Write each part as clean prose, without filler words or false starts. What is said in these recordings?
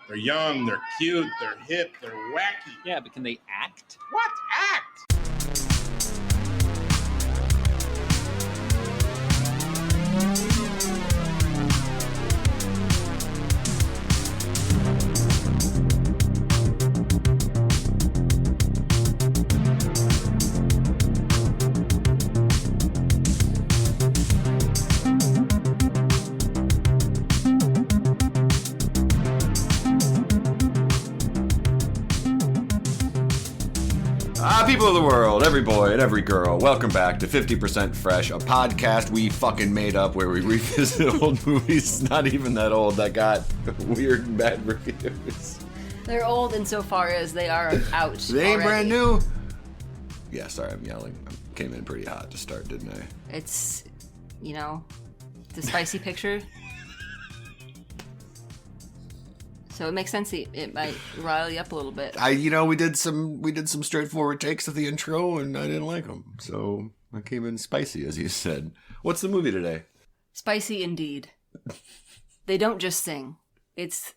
They're young, they're cute, they're hip, they're wacky. Yeah, but can they act? What? Act? People of the world, every boy and every girl, welcome back to 50% Fresh, a podcast we fucking made up where we revisit old movies not even that old that got weird and bad reviews. They're old insofar as they are out. They ain't already. brand new. Yeah, sorry, I'm yelling. I came in pretty hot to start, didn't I? It's, the spicy picture. So it makes sense it might rile you up a little bit. We did some straightforward takes of the intro, and I didn't like them, so I came in spicy, as you said. What's the movie today? Spicy indeed. They don't just sing. It's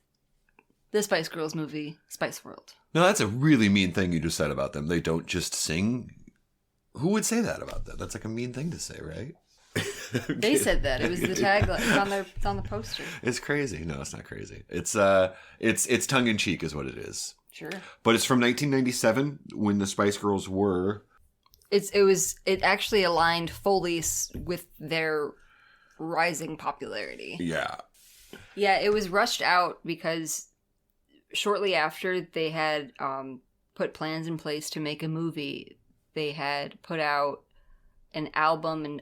the Spice Girls movie, Spice World. No, that's a really mean thing you just said about them. They don't just sing. Who would say that about them? That's like a mean thing to say, right? They said that. It was the tagline. It's on the poster. It's crazy. No, it's not crazy. It's tongue in cheek, is what it is. Sure. But it's from 1997 when the Spice Girls were. It actually aligned fully with their rising popularity. Yeah. Yeah, it was rushed out because shortly after they had put plans in place to make a movie, they had put out an album, and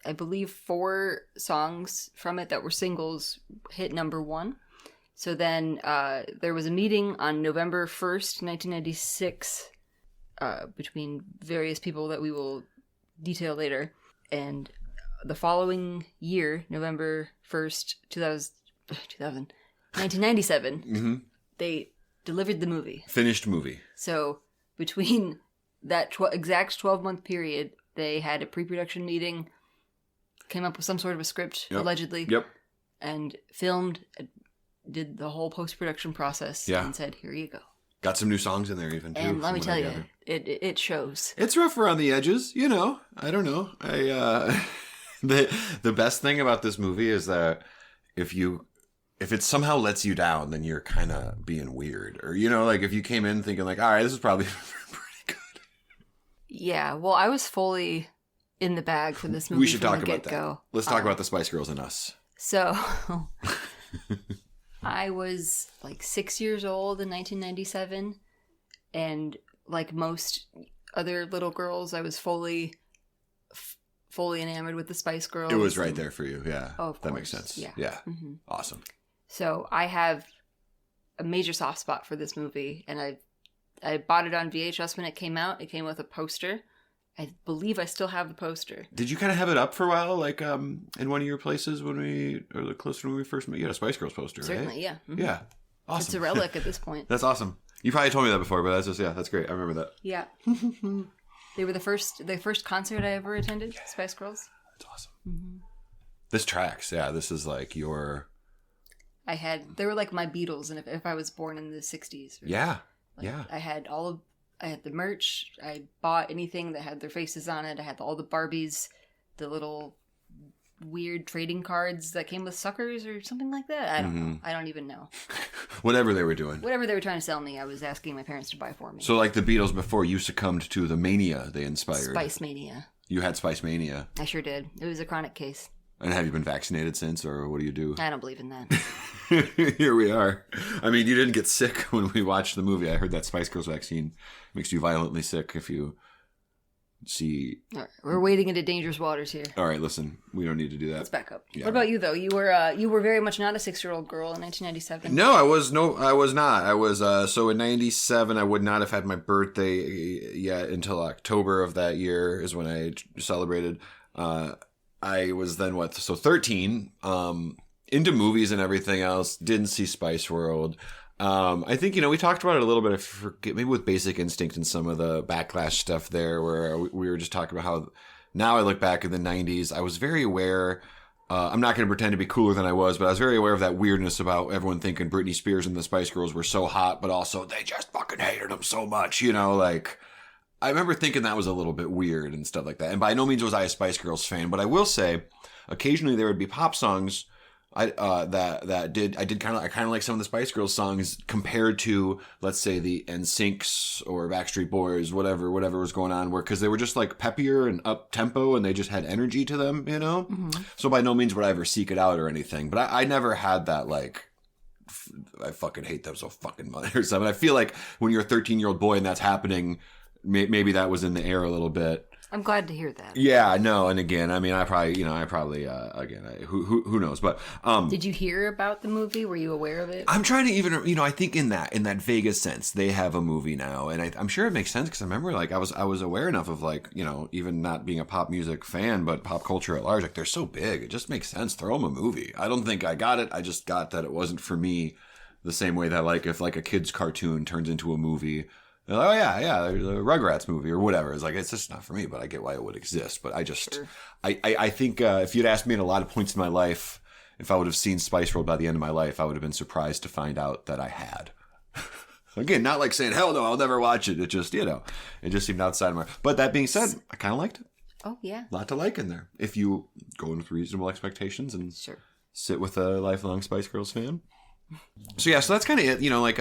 I believe 4 songs from it that were singles hit number 1. So then there was a meeting on November 1st, 1996, between various people that we will detail later. And the following year, November 1st, 1997, they delivered the movie. Finished movie. So between that exact 12-month period, they had a pre-production meeting, came up with some sort of a script, allegedly. Yep. And filmed, did the whole post-production process, and said, here you go. Got some new songs in there even, too. And let me tell you, it shows. It's rough around the edges, I don't know. The best thing about this movie is that if it somehow lets you down, then you're kind of being weird. Or, if you came in thinking like, all right, this is probably pretty good. Yeah, well, I was fully in the bag for this movie. We should from talk the about get-go. that. Let's talk about the Spice Girls and us. So, I was like 6 years old in 1997, and like most other little girls, I was fully enamored with the Spice Girls. It was right there for you, yeah. Oh, of course. That makes sense. Yeah. Mm-hmm. Awesome. So I have a major soft spot for this movie, and I bought it on VHS when it came out. It came with a poster. I believe I still have the poster. Did you kind of have it up for a while, like in one of your places or close to when we first met? You had a Spice Girls poster, Certainly, right? Yeah. Mm-hmm. Yeah. Awesome. It's a relic at this point. That's awesome. You probably told me that before, but that's great. I remember that. Yeah. They were the first concert I ever attended, Spice Girls. That's awesome. Mm-hmm. This tracks, yeah. This is like your... They were like my Beatles, and if I was born in the 60s. Yeah. I had I had the merch. I bought anything that had their faces on it. I had all the Barbies, the little weird trading cards that came with suckers or something like that. I don't know. I don't even know. Whatever they were doing. Whatever they were trying to sell me, I was asking my parents to buy for me. So like the Beatles before you succumbed to the mania they inspired. Spicemania. You had Spicemania. I sure did. It was a chronic case. And have you been vaccinated since, or what do you do? I don't believe in that. Here we are. I mean, you didn't get sick when we watched the movie. I heard that Spice Girls vaccine makes you violently sick if you see... All right, we're wading into dangerous waters here. All right, listen. We don't need to do that. Let's back up. Yeah. What about you, though? You were very much not a 6-year-old girl in 1997. No, I was not. I was, so in 97, I would not have had my birthday yet until October of that year is when I celebrated. I was then 13, into movies and everything else, didn't see Spice World. I think, we talked about it a little bit, I forget, maybe with Basic Instinct and some of the backlash stuff there, where we were just talking about how now I look back in the 90s, I was very aware I'm not going to pretend to be cooler than I was, but I was very aware of that weirdness about everyone thinking Britney Spears and the Spice Girls were so hot, but also they just fucking hated them so much, you know, like, I remember thinking that was a little bit weird and stuff like that. And by no means was I a Spice Girls fan, but I will say, occasionally there would be pop songs I kind of like some of the Spice Girls songs compared to, let's say, the NSYNCs or Backstreet Boys, whatever was going on, because they were just like peppier and up tempo and they just had energy to them, you know. Mm-hmm. So by no means would I ever seek it out or anything, but I never had that like I fucking hate them so fucking much or something. I feel like when you're a 13-year-old boy and that's happening, maybe that was in the air a little bit. I'm glad to hear that. Yeah, no, and again, I mean, who knows? But did you hear about the movie? Were you aware of it? I'm trying to even, you know, I think in that Vegas sense, they have a movie now, and I'm sure it makes sense because I remember, like, I was aware enough of, like, you know, even not being a pop music fan, but pop culture at large, like, they're so big, it just makes sense. Throw them a movie. I don't think I got it. I just got that it wasn't for me. The same way that, like, if like a kid's cartoon turns into a movie. Oh yeah, there's a Rugrats movie or whatever. It's like, it's just not for me, but I get why it would exist. But I just, sure. I think if you'd asked me at a lot of points in my life, if I would have seen Spice World by the end of my life, I would have been surprised to find out that I had. Again, not like saying, hell no, I'll never watch it. It just, you know, it just seemed outside of my... But that being said, I kind of liked it. Oh, yeah. A lot to like in there. If you go in with reasonable expectations and sit with a lifelong Spice Girls fan. So yeah, so that's kind of it, you know, like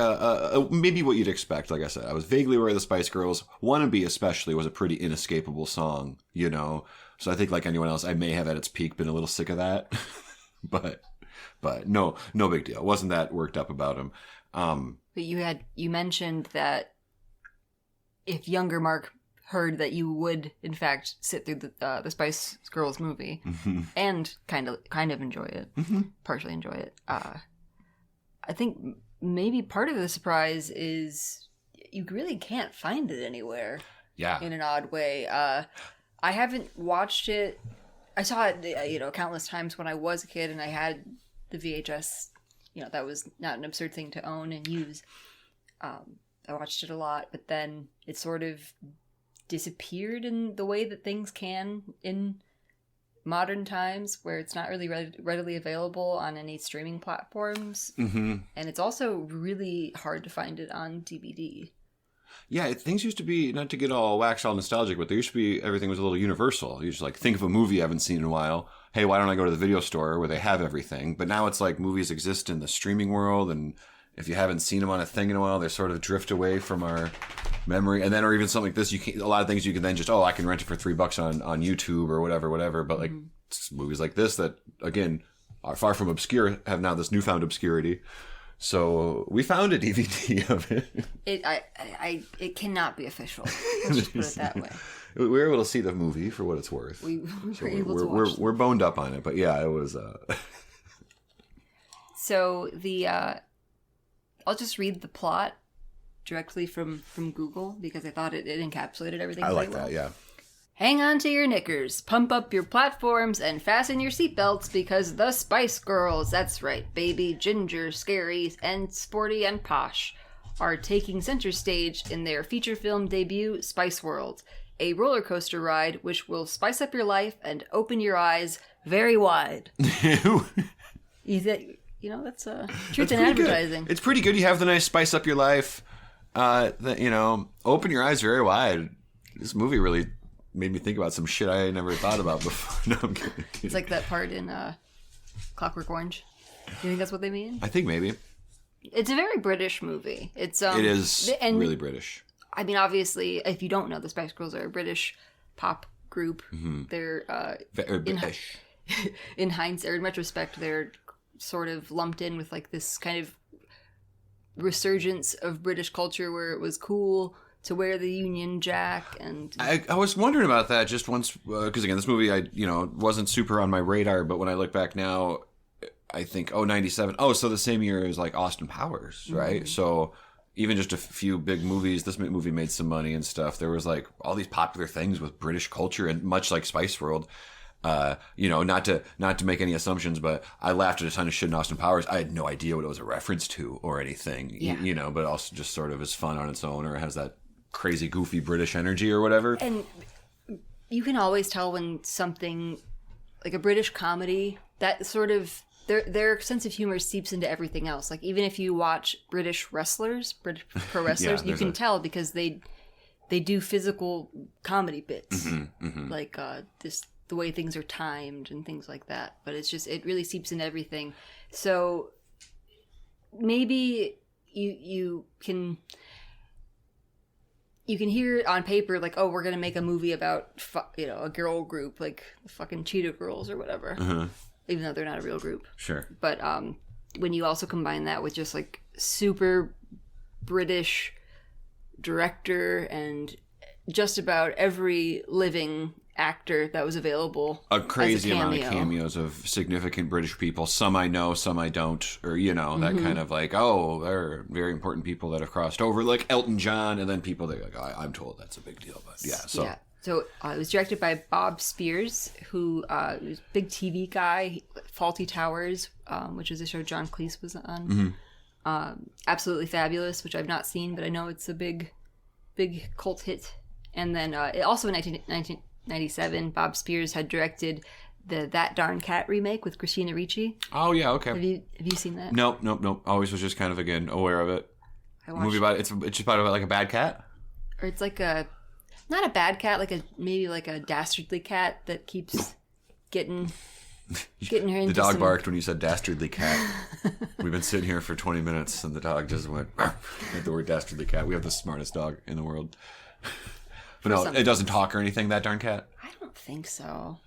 maybe what you'd expect. Like I said, I was vaguely aware of the Spice Girls. Wannabe especially was a pretty inescapable song, you know. So I think like anyone else, I may have at its peak been a little sick of that, but no big deal. Wasn't that worked up about him. But you mentioned that if younger Mark heard that you would in fact sit through the Spice Girls movie mm-hmm. and kind of enjoy it, mm-hmm. partially enjoy it. I think maybe part of the surprise is you really can't find it anywhere. Yeah. In an odd way. I haven't watched it. I saw it, you know, countless times when I was a kid and I had the VHS. You know, that was not an absurd thing to own and use. I watched it a lot, but then it sort of disappeared in the way that things can in modern times, where it's not really readily available on any streaming platforms. Mm-hmm. And it's also really hard to find it on DVD. Yeah, things used to be, not to get all nostalgic, but there used to be, everything was a little universal. You just like think of a movie you haven't seen in a while. Hey, why don't I go to the video store where they have everything? But now it's like movies exist in the streaming world, and if you haven't seen them on a thing in a while, they sort of drift away from our memory. And then, or even something like this, a lot of things you can then just, I can rent it for $3 on YouTube or whatever. But like movies like this that, again, are far from obscure, have now this newfound obscurity. So we found a DVD of it. It cannot be official. Let's just put it that way. We were able to see the movie for what it's worth. We're boned up on it, but yeah, it was. So I'll just read the plot directly from Google because I thought it encapsulated everything. I like that, yeah. Hang on to your knickers, pump up your platforms, and fasten your seatbelts because the Spice Girls, that's right, baby, ginger, scary, and sporty and posh, are taking center stage in their feature film debut, Spice World, a roller coaster ride which will spice up your life and open your eyes very wide. You know, that's truth in advertising. Good. It's pretty good. You have the nice spice up your life. Open your eyes very wide. This movie really made me think about some shit I never thought about before. No, I'm kidding. It's like that part in Clockwork Orange. Do you think that's what they mean? I think maybe. It's a very British movie. It is really British. I mean, obviously, if you don't know, the Spice Girls are a British pop group. Mm-hmm. They're very British. In hindsight, or in retrospect, they're sort of lumped in with like this kind of resurgence of British culture where it was cool to wear the Union Jack. And I was wondering about that just once because again, this movie wasn't super on my radar, but when I look back now, I think 97. So the same year as like Austin Powers, right? Mm-hmm. So even just a few big movies, this movie made some money and stuff. There was like all these popular things with British culture, and much like Spice World. Not to make any assumptions, but I laughed at a ton of shit in Austin Powers. I had no idea what it was a reference to or anything, but also just sort of is fun on its own, or has that crazy, goofy British energy or whatever. And you can always tell when something, like a British comedy, that sort of their sense of humor seeps into everything else. Like even if you watch British pro wrestlers, you can tell because they do physical comedy bits, like this the way things are timed and things like that. But it really seeps into everything. So maybe you can hear on paper like, oh, we're gonna make a movie about a girl group like the fucking Cheetah Girls or whatever, even though they're not a real group. Sure. But when you also combine that with just like super British director and just about every living actor that was available, a crazy amount of cameos of significant British people. Some I know, some I don't, or that kind of like, oh, they're very important people that have crossed over, like Elton John, and then people that like, I'm told that's a big deal, but So it was directed by Bob Spears, who was a big TV guy. Faulty Towers, which is a show John Cleese was on. Absolutely Fabulous, which I've not seen, but I know it's a big cult hit. And then also in 1997, Bob Spears had directed the That Darn Cat remake with Christina Ricci. Oh yeah, okay. Have you seen that? Nope. Always was just kind of again aware of it. Movie about it's just about like a bad cat, or it's like not a bad cat, maybe like a dastardly cat that keeps getting her into the dog barked when you said dastardly cat. We've been sitting here for 20 minutes and the dog just went with the word dastardly cat. We have the smartest dog in the world. But no, it doesn't talk or anything, that darn cat? I don't think so.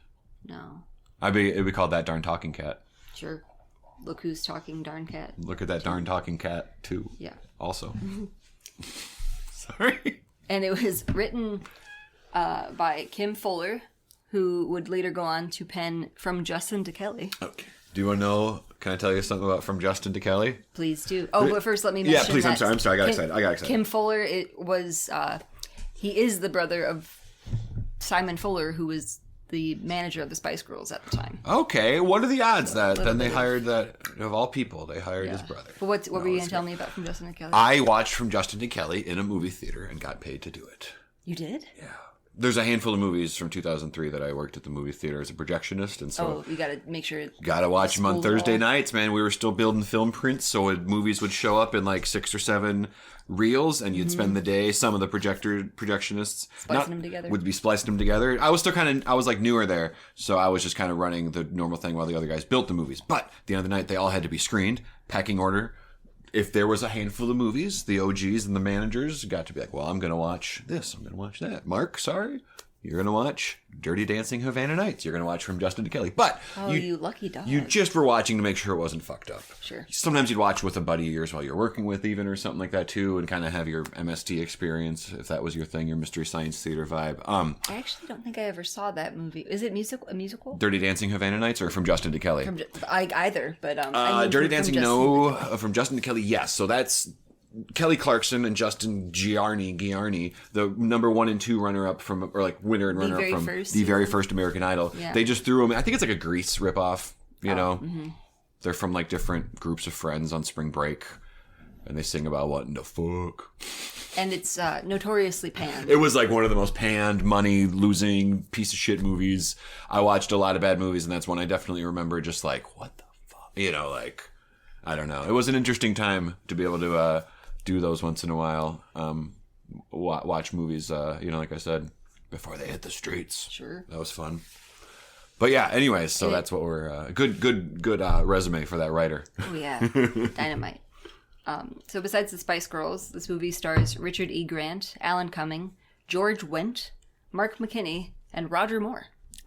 No. It'd be called That Darn Talking Cat. Sure. Look who's talking, darn cat. Look at that darn talking cat, too. Yeah. Also. Sorry. And it was written by Kim Fuller, who would later go on to pen From Justin to Kelly. Okay. Do you want to know, can I tell you something about From Justin to Kelly? Please do. Oh, but first let me mention Yeah, please, I'm sorry. I got excited. Kim Fuller, he is the brother of Simon Fuller, who was the manager of the Spice Girls at the time. Okay, what are the odds that then they hired that, of all people, they hired his brother? But what were you going to tell me about From Justin to Kelly? I watched From Justin to Kelly in a movie theater and got paid to do it. You did? Yeah. There's a handful of movies from 2003 that I worked at the movie theater as a projectionist, and so you got to make sure. Got to watch them on Thursday nights, man. We were still building film prints, so movies would show up in like 6 or 7 reels, and you'd spend the day. Some of the projectionists would be splicing them together. I was still I was like newer there, so I was just kind of running the normal thing while the other guys built the movies. But at the end of the night, they all had to be screened, pecking order. If there was a handful of movies, the OGs and the managers got to be like, well, I'm going to watch this. I'm going to watch that. Mark, sorry. You're going to watch Dirty Dancing Havana Nights. You're going to watch From Justin to Kelly. But you lucky dog. You just were watching to make sure it wasn't fucked up. Sure. Sometimes you'd watch with a buddy of yours while you're working with even or something like that too, and kind of have your MST experience, if that was your thing, your Mystery Science Theater vibe. I actually don't think I ever saw that movie. Is it a musical? Dirty Dancing Havana Nights or From Justin to Kelly? Either, but Dirty Dancing, no. From Justin to Kelly, yes. So that's Kelly Clarkson and Justin Giarni, the number 1 and 2 runner-up winner and runner-up from the very first American Idol. Yeah. They just threw them. I think it's like a Grease ripoff. You know, they're from like different groups of friends on spring break, and they sing about what in the fuck. And it's notoriously panned. It was like one of the most panned, money-losing, piece of shit movies. I watched a lot of bad movies, and that's one I definitely remember. Just like, what the fuck, like, I don't know. It was an interesting time to be able to do those once in a while. Watch movies, like I said, before they hit the streets. Sure. That was fun. But yeah, anyways, so that's what we're... good resume for that writer. Oh, yeah. Dynamite. So besides the Spice Girls, this movie stars Richard E. Grant, Alan Cumming, George Wendt, Mark McKinney, and Roger Moore.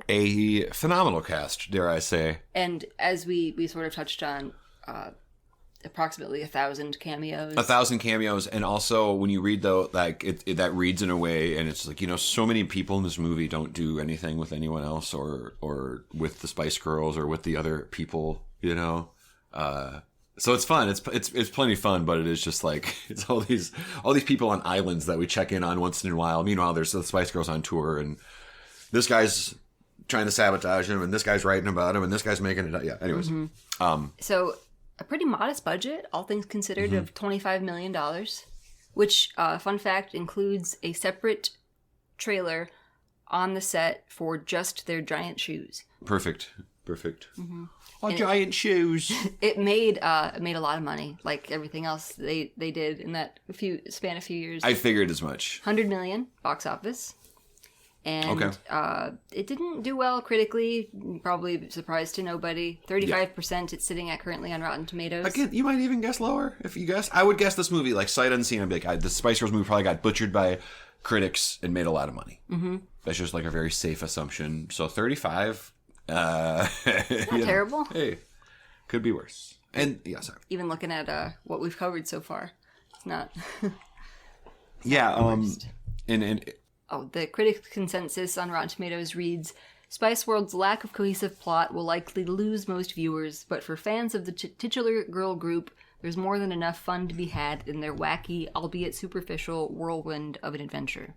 A phenomenal cast, dare I say. And as we sort of touched on... approximately 1,000 cameos. 1,000 cameos, and also when you read though, like it that reads in a way, and it's like so many people in this movie don't do anything with anyone else, or with the Spice Girls, or with the other people, So it's fun. It's plenty fun, but it is just like it's all these people on islands that we check in on once in a while. Meanwhile, there's the Spice Girls on tour, and this guy's trying to sabotage him, and this guy's writing about him, and this guy's making it. Yeah. Anyways, so. A pretty modest budget, all things considered, of $25 million, which, fun fact, includes a separate trailer on the set for just their giant shoes. Perfect. Perfect. Mm-hmm. Giant shoes. It made a lot of money, like everything else they did in that span a few years. I figured as much. 100 million box office. And it didn't do well critically, probably surprised to nobody. 35% it's sitting at currently on Rotten Tomatoes. Again, you might even guess lower if you guess. I would guess this movie, like sight unseen, I'd be like, the Spice Girls movie probably got butchered by critics and made a lot of money. Mm-hmm. That's just like a very safe assumption. So 35, not terrible. Hey, could be worse. And yeah, sorry. Even looking at what we've covered so far, it's not. The critic consensus on Rotten Tomatoes reads, Spice World's lack of cohesive plot will likely lose most viewers, but for fans of the titular girl group, there's more than enough fun to be had in their wacky, albeit superficial, whirlwind of an adventure.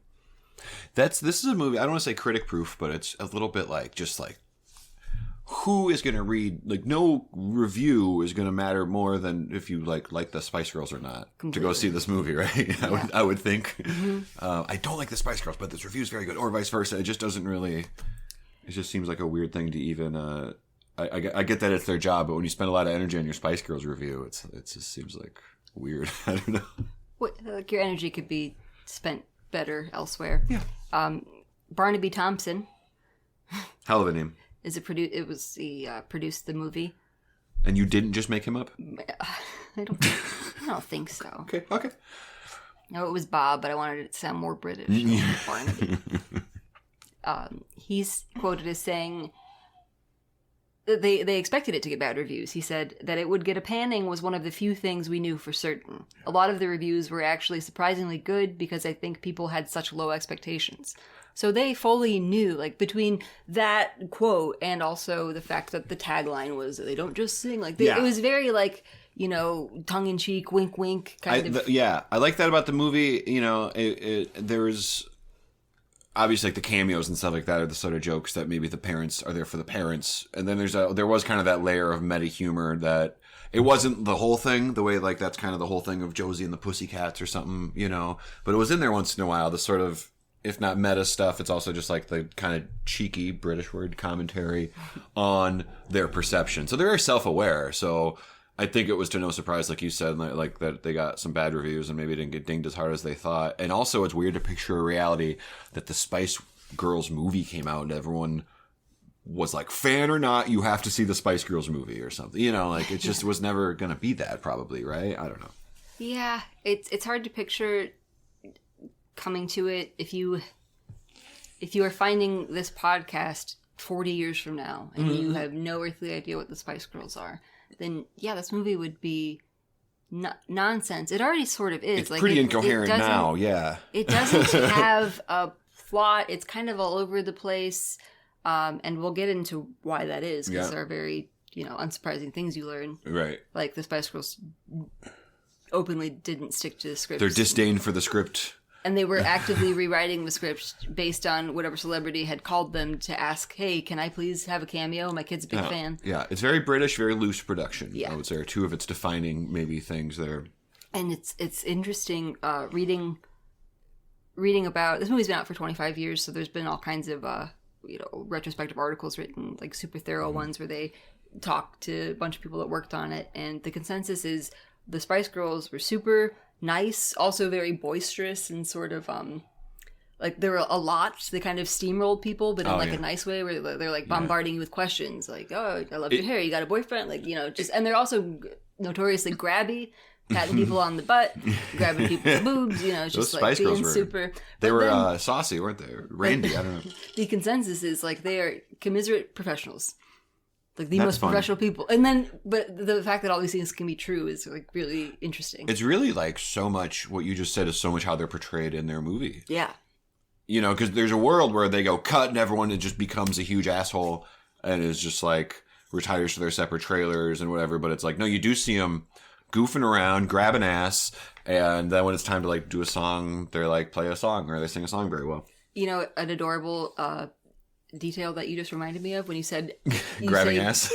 This is a movie, I don't want to say critic proof, but it's a little bit like, just like, who is going to read, like, no review is going to matter more than if you like the Spice Girls or not. Completely. To go see this movie, right? Yeah. I would think. Mm-hmm. I don't like the Spice Girls, but this review is very good, or vice versa. It just doesn't really, it just seems like a weird thing to even, I get that it's their job, but when you spend a lot of energy on your Spice Girls review, it just seems like weird. I don't know. Like your energy could be spent better elsewhere. Yeah. Barnaby Thompson. Hell of a name. He produced the movie. And you didn't just make him up? I don't think so. Okay. No, it was Bob, but I wanted it to sound more British. Barnaby. He's quoted as saying that they expected it to get bad reviews. He said that it would get a panning was one of the few things we knew for certain. A lot of the reviews were actually surprisingly good because I think people had such low expectations. So they fully knew, like, between that quote and also the fact that the tagline was, they don't just sing. Like, it was very, like, you know, tongue-in-cheek, wink-wink kind of. I like that about the movie. You know, there's obviously, like, the cameos and stuff like that are the sort of jokes that maybe the parents are there for the parents. And then there was kind of that layer of meta humor that it wasn't the whole thing, the way, like, that's kind of the whole thing of Josie and the Pussycats or something, you know. But it was in there once in a while, the sort of, if not meta stuff, it's also just like the kind of cheeky British word commentary on their perception. So they're very self-aware. So I think it was to no surprise, like you said, like that they got some bad reviews and maybe didn't get dinged as hard as they thought. And also it's weird to picture a reality that the Spice Girls movie came out and everyone was like, fan or not, you have to see the Spice Girls movie or something. You know, like it just was never going to be that probably, right? I don't know. Yeah, it's hard to picture coming to it if you are finding this podcast 40 years from now and you have no earthly idea what the Spice Girls are, then yeah, this movie would be nonsense. It already sort of is. It's like, pretty incoherent now, yeah. It doesn't have a plot. It's kind of all over the place, and we'll get into why that is, because there are very, you know, unsurprising things you learn. Right. Like the Spice Girls openly didn't stick to the script. Their disdain for the script. And they were actively rewriting the script based on whatever celebrity had called them to ask, hey, can I please have a cameo? My kid's a big fan. Yeah, it's very British, very loose production. Yeah. I would say are two of its defining maybe things there. And it's interesting reading about, this movie's been out for 25 years, so there's been all kinds of retrospective articles written, like super thorough ones where they talk to a bunch of people that worked on it. And the consensus is the Spice Girls were super nice, also very boisterous and sort of like there were a lot. They kind of steamrolled people, but in a nice way, where they're like bombarding you with questions, like, "Oh, I love your hair. You got a boyfriend?" Like, you know, just, and they're also notoriously grabby, patting people on the butt, grabbing people's boobs. You know, just like being super. They were saucy, weren't they? Randy, I don't know. The consensus is like they are commiserate professionals. Like the most professional people. And then, but the fact that all these things can be true is like really interesting. It's really like so much, what you just said is so much how they're portrayed in their movie. Yeah. You know, because there's a world where they go cut and everyone just becomes a huge asshole and is just like retires to their separate trailers and whatever. But it's like, no, you do see them goofing around, grabbing ass. And then when it's time to like do a song, they're like play a song or they sing a song very well. You know, an adorable detail that you just reminded me of when you said grabbing ass.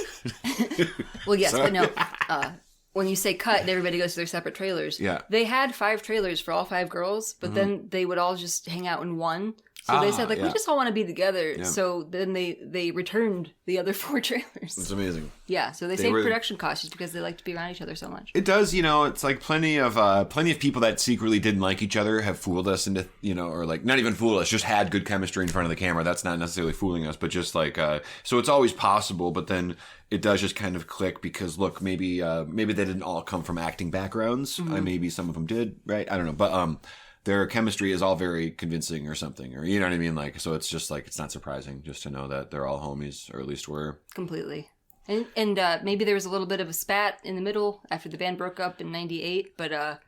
Well, yes, sorry. But no. When you say cut and everybody goes to their separate trailers, yeah, they had 5 trailers for all 5 girls, but then they would all just hang out in one. So they said, we just all want to be together. Yeah. So then they returned the other 4 trailers. It's amazing. Yeah, so they saved production costs just because they like to be around each other so much. It does, it's like plenty of people that secretly didn't like each other have fooled us into, or like not even fooled us, just had good chemistry in front of the camera. That's not necessarily fooling us, but just like, so it's always possible, but then it does just kind of click because look, maybe they didn't all come from acting backgrounds. Mm-hmm. Maybe some of them did, right? I don't know, but their chemistry is all very convincing or something, or you know what I mean? Like, so it's just like, it's not surprising just to know that they're all homies, or at least were. Completely. And maybe there was a little bit of a spat in the middle after the band broke up in '98, but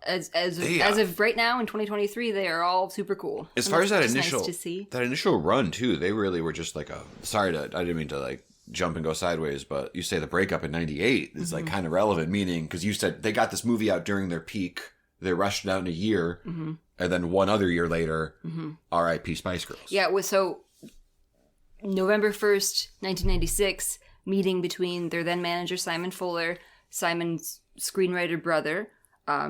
as of right now in 2023, they are all super cool. As far as that initial run too, they really were just like I didn't mean to like jump and go sideways, but you say the breakup in '98 is like kind of relevant, meaning because you said they got this movie out during their peak. They rushed it out in a year, and then one other year later, R.I.P. Spice Girls. Yeah, so November 1st, 1996, meeting between their then manager, Simon Fuller, Simon's screenwriter brother,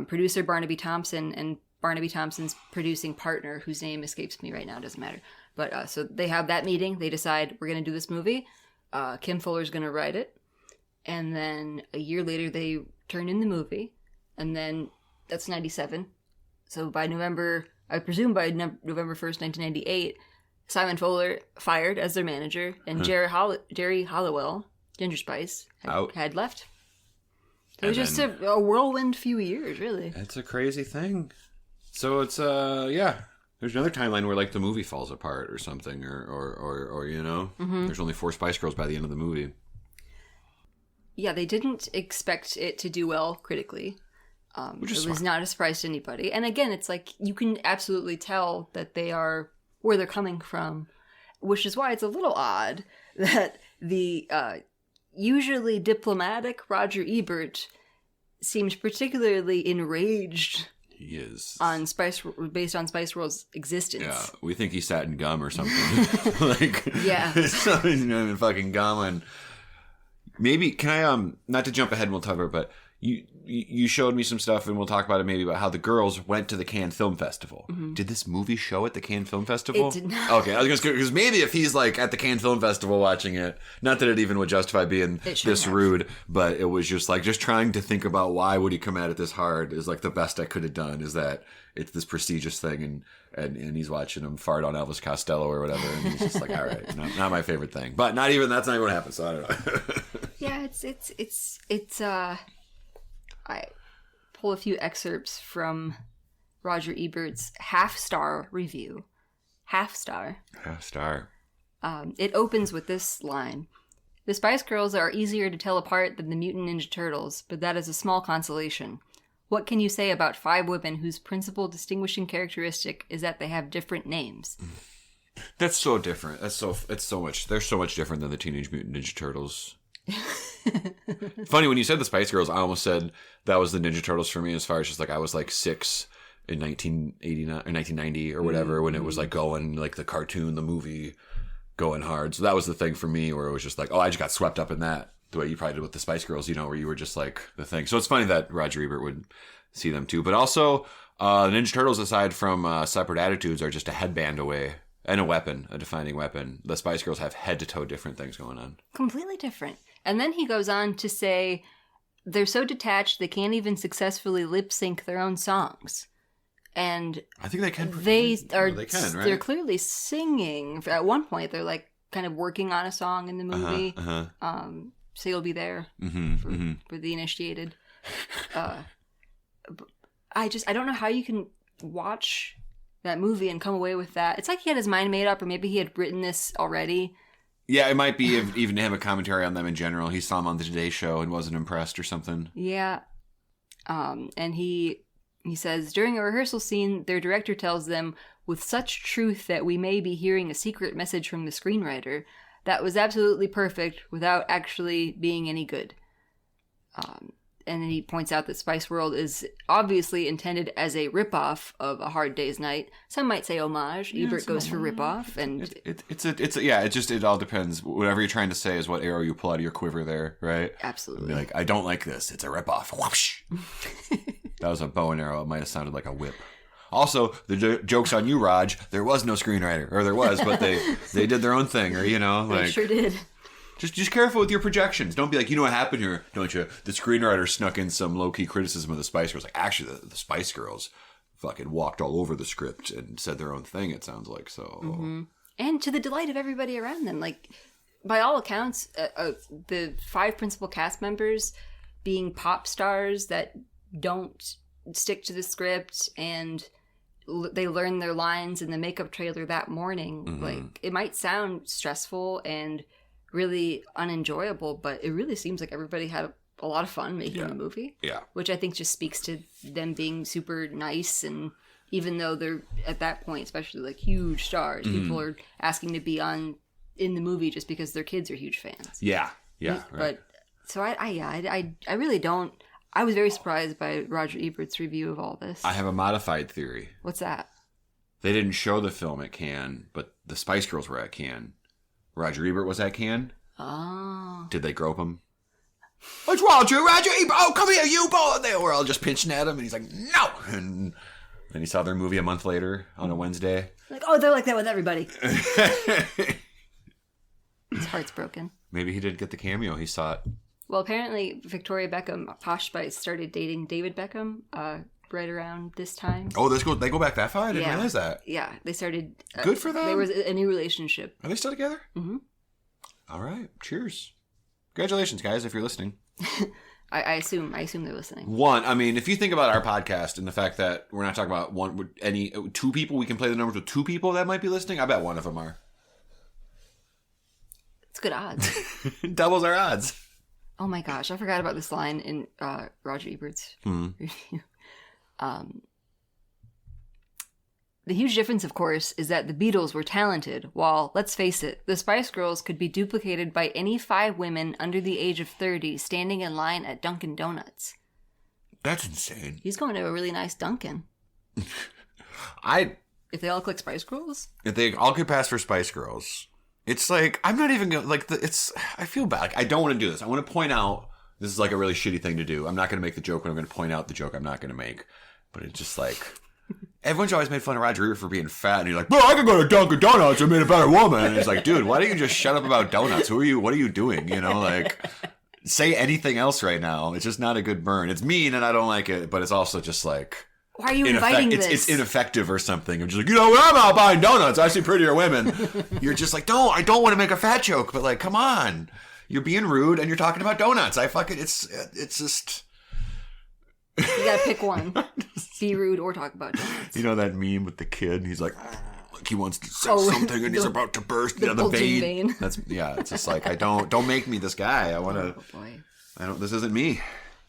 producer Barnaby Thompson, and Barnaby Thompson's producing partner, whose name escapes me right now, doesn't matter. But so they have that meeting. They decide, we're going to do this movie. Kim Fuller's going to write it. And then a year later, they turn in the movie. And then... That's 97. So by November 1st, 1998, Simon Fuller fired as their manager, and Jerry Halliwell, Ginger Spice, had left. So it was just a whirlwind few years, really. It's a crazy thing. So it's there's another timeline where like the movie falls apart or something, or there's only 4 Spice Girls by the end of the movie. Yeah, they didn't expect it to do well critically. It was not a surprise to anybody. And again, it's like you can absolutely tell that they are where they're coming from, which is why it's a little odd that the usually diplomatic Roger Ebert seems particularly enraged. He is. Based on Spice World's existence. Yeah, we think he sat in gum or something. Yeah. Something in fucking gum. And maybe, can I, not to jump ahead and we'll talk about it, but you showed me some stuff, and we'll talk about it maybe, about how the girls went to the Cannes Film Festival. Mm-hmm. Did this movie show at the Cannes Film Festival? It did not. Okay, I was going to, because maybe if he's like at the Cannes Film Festival watching it, not that it even would justify being this rude, but it was just like, just trying to think about why would he come at it this hard is like the best I could have done, is that it's this prestigious thing, and he's watching him fart on Elvis Costello or whatever, and he's just like, all right, not my favorite thing. But that's not even what happened, so I don't know. Yeah, it's I pull a few excerpts from Roger Ebert's half-star review. Half-star. Half-star. It opens with this line. The Spice Girls are easier to tell apart than the Mutant Ninja Turtles, but that is a small consolation. What can you say about 5 women whose principal distinguishing characteristic is that they have different names? That's so different. They're so much different than the Teenage Mutant Ninja Turtles. Funny, when you said the Spice Girls, I almost said that was the Ninja Turtles for me, as far as just like I was like 6 in 1989 or 1990 or whatever, when it was like going, like the cartoon, the movie going hard. So that was the thing for me, where it was just like, oh, I just got swept up in that, the way you probably did with the Spice Girls, where you were just like the thing. So it's funny that Roger Ebert would see them too. But also, the Ninja Turtles, aside from separate attitudes, are just a headband away. And a weapon, a defining weapon. The Spice Girls have head-to-toe different things going on. Completely different. And then he goes on to say, they're so detached they can't even successfully lip-sync their own songs. And I think they can. They can, right? They're clearly singing. At one point, they're like kind of working on a song in the movie. So you'll be there for the initiated. I don't know how you can watch that movie and come away with that. It's like he had his mind made up, or maybe he had written this already. Yeah, it might be even to him a commentary on them in general. He saw them on the Today Show and wasn't impressed or something. Yeah. And he says, during a rehearsal scene, their director tells them, with such truth that we may be hearing a secret message from the screenwriter, that was absolutely perfect without actually being any good. And then he points out that Spice World is obviously intended as a ripoff of A Hard Day's Night. Some might say homage. Yeah, Ebert goes for ripoff, and it all depends. Whatever you're trying to say is what arrow you pull out of your quiver there, right? Absolutely. Be like, I don't like this. It's a ripoff. Whoosh. That was a bow and arrow. It might have sounded like a whip. Also, the joke's on you, Raj. There was no screenwriter, or there was, but they did their own thing, or They sure did. Just careful with your projections. Don't be like, you know what happened here, don't you? The screenwriter snuck in some low-key criticism of the Spice Girls. Like, actually, the Spice Girls fucking walked all over the script and said their own thing, it sounds like. So, And to the delight of everybody around them. Like, by all accounts, the 5 principal cast members being pop stars that don't stick to the script and they learn their lines in the makeup trailer that morning. Like, it might sound stressful and really unenjoyable, but it really seems like everybody had a lot of fun making the movie. Yeah. Which I think just speaks to them being super nice, and even though they're at that point, especially like huge stars, people are asking to be in the movie just because their kids are huge fans. Yeah. Yeah. Right. But so I really don't. I was very surprised by Roger Ebert's review of all this. I have a modified theory. What's that? They didn't show the film at Cannes, but the Spice Girls were at Cannes. Roger Ebert was at Cannes. Oh. Did they grope him? It's Roger Ebert. Oh, come here, you boy. They were all just pinching at him, and he's like, no. And then he saw their movie a month later on a Wednesday. Like, oh, they're like that with everybody. His heart's broken. Maybe he didn't get the cameo. He saw it. Well, apparently Victoria Beckham, Posh Spice, started dating David Beckham right around this time. Oh, they go back that far? I didn't realize that. Yeah, they started... Good for them. There was a new relationship. Are they still together? Mm-hmm. All right. Cheers. Congratulations, guys, if you're listening. I assume they're listening. I mean, if you think about our podcast and the fact that we're not talking about two people, we can play the numbers with 2 people that might be listening, I bet one of them are. It's good odds. Doubles our odds. Oh my gosh, I forgot about this line in Roger Ebert's review. The huge difference, of course, is that the Beatles were talented, while, let's face it, the Spice Girls could be duplicated by any 5 women under the age of 30 standing in line at Dunkin' Donuts. That's insane. He's going to a really nice Dunkin'. If they all click Spice Girls? If they all could pass for Spice Girls... It's like, I'm not even going to, I feel bad. Like, I don't want to do this. I want to point out, this is like a really shitty thing to do. I'm not going to make the joke, but I'm going to point out the joke I'm not going to make. But it's just like, everyone's always made fun of Roger Ebert for being fat. And he's like, well, I could go to Dunkin' Donuts and meet a better woman. And it's like, dude, why don't you just shut up about donuts? What are you doing? You know, like, say anything else right now. It's just not a good burn. It's mean and I don't like it, but it's also just like... Why are you inviting this? It's ineffective or something. I'm just like, when I'm out buying donuts, I see prettier women. You're just like, I don't want to make a fat joke, but like, come on. You're being rude and you're talking about donuts. It's just... You gotta pick one. Be rude or talk about donuts. You know that meme with the kid? And he's like he wants to say something and he's about to burst the vein. It's just like, don't make me this guy. I want to... Oh boy. This isn't me.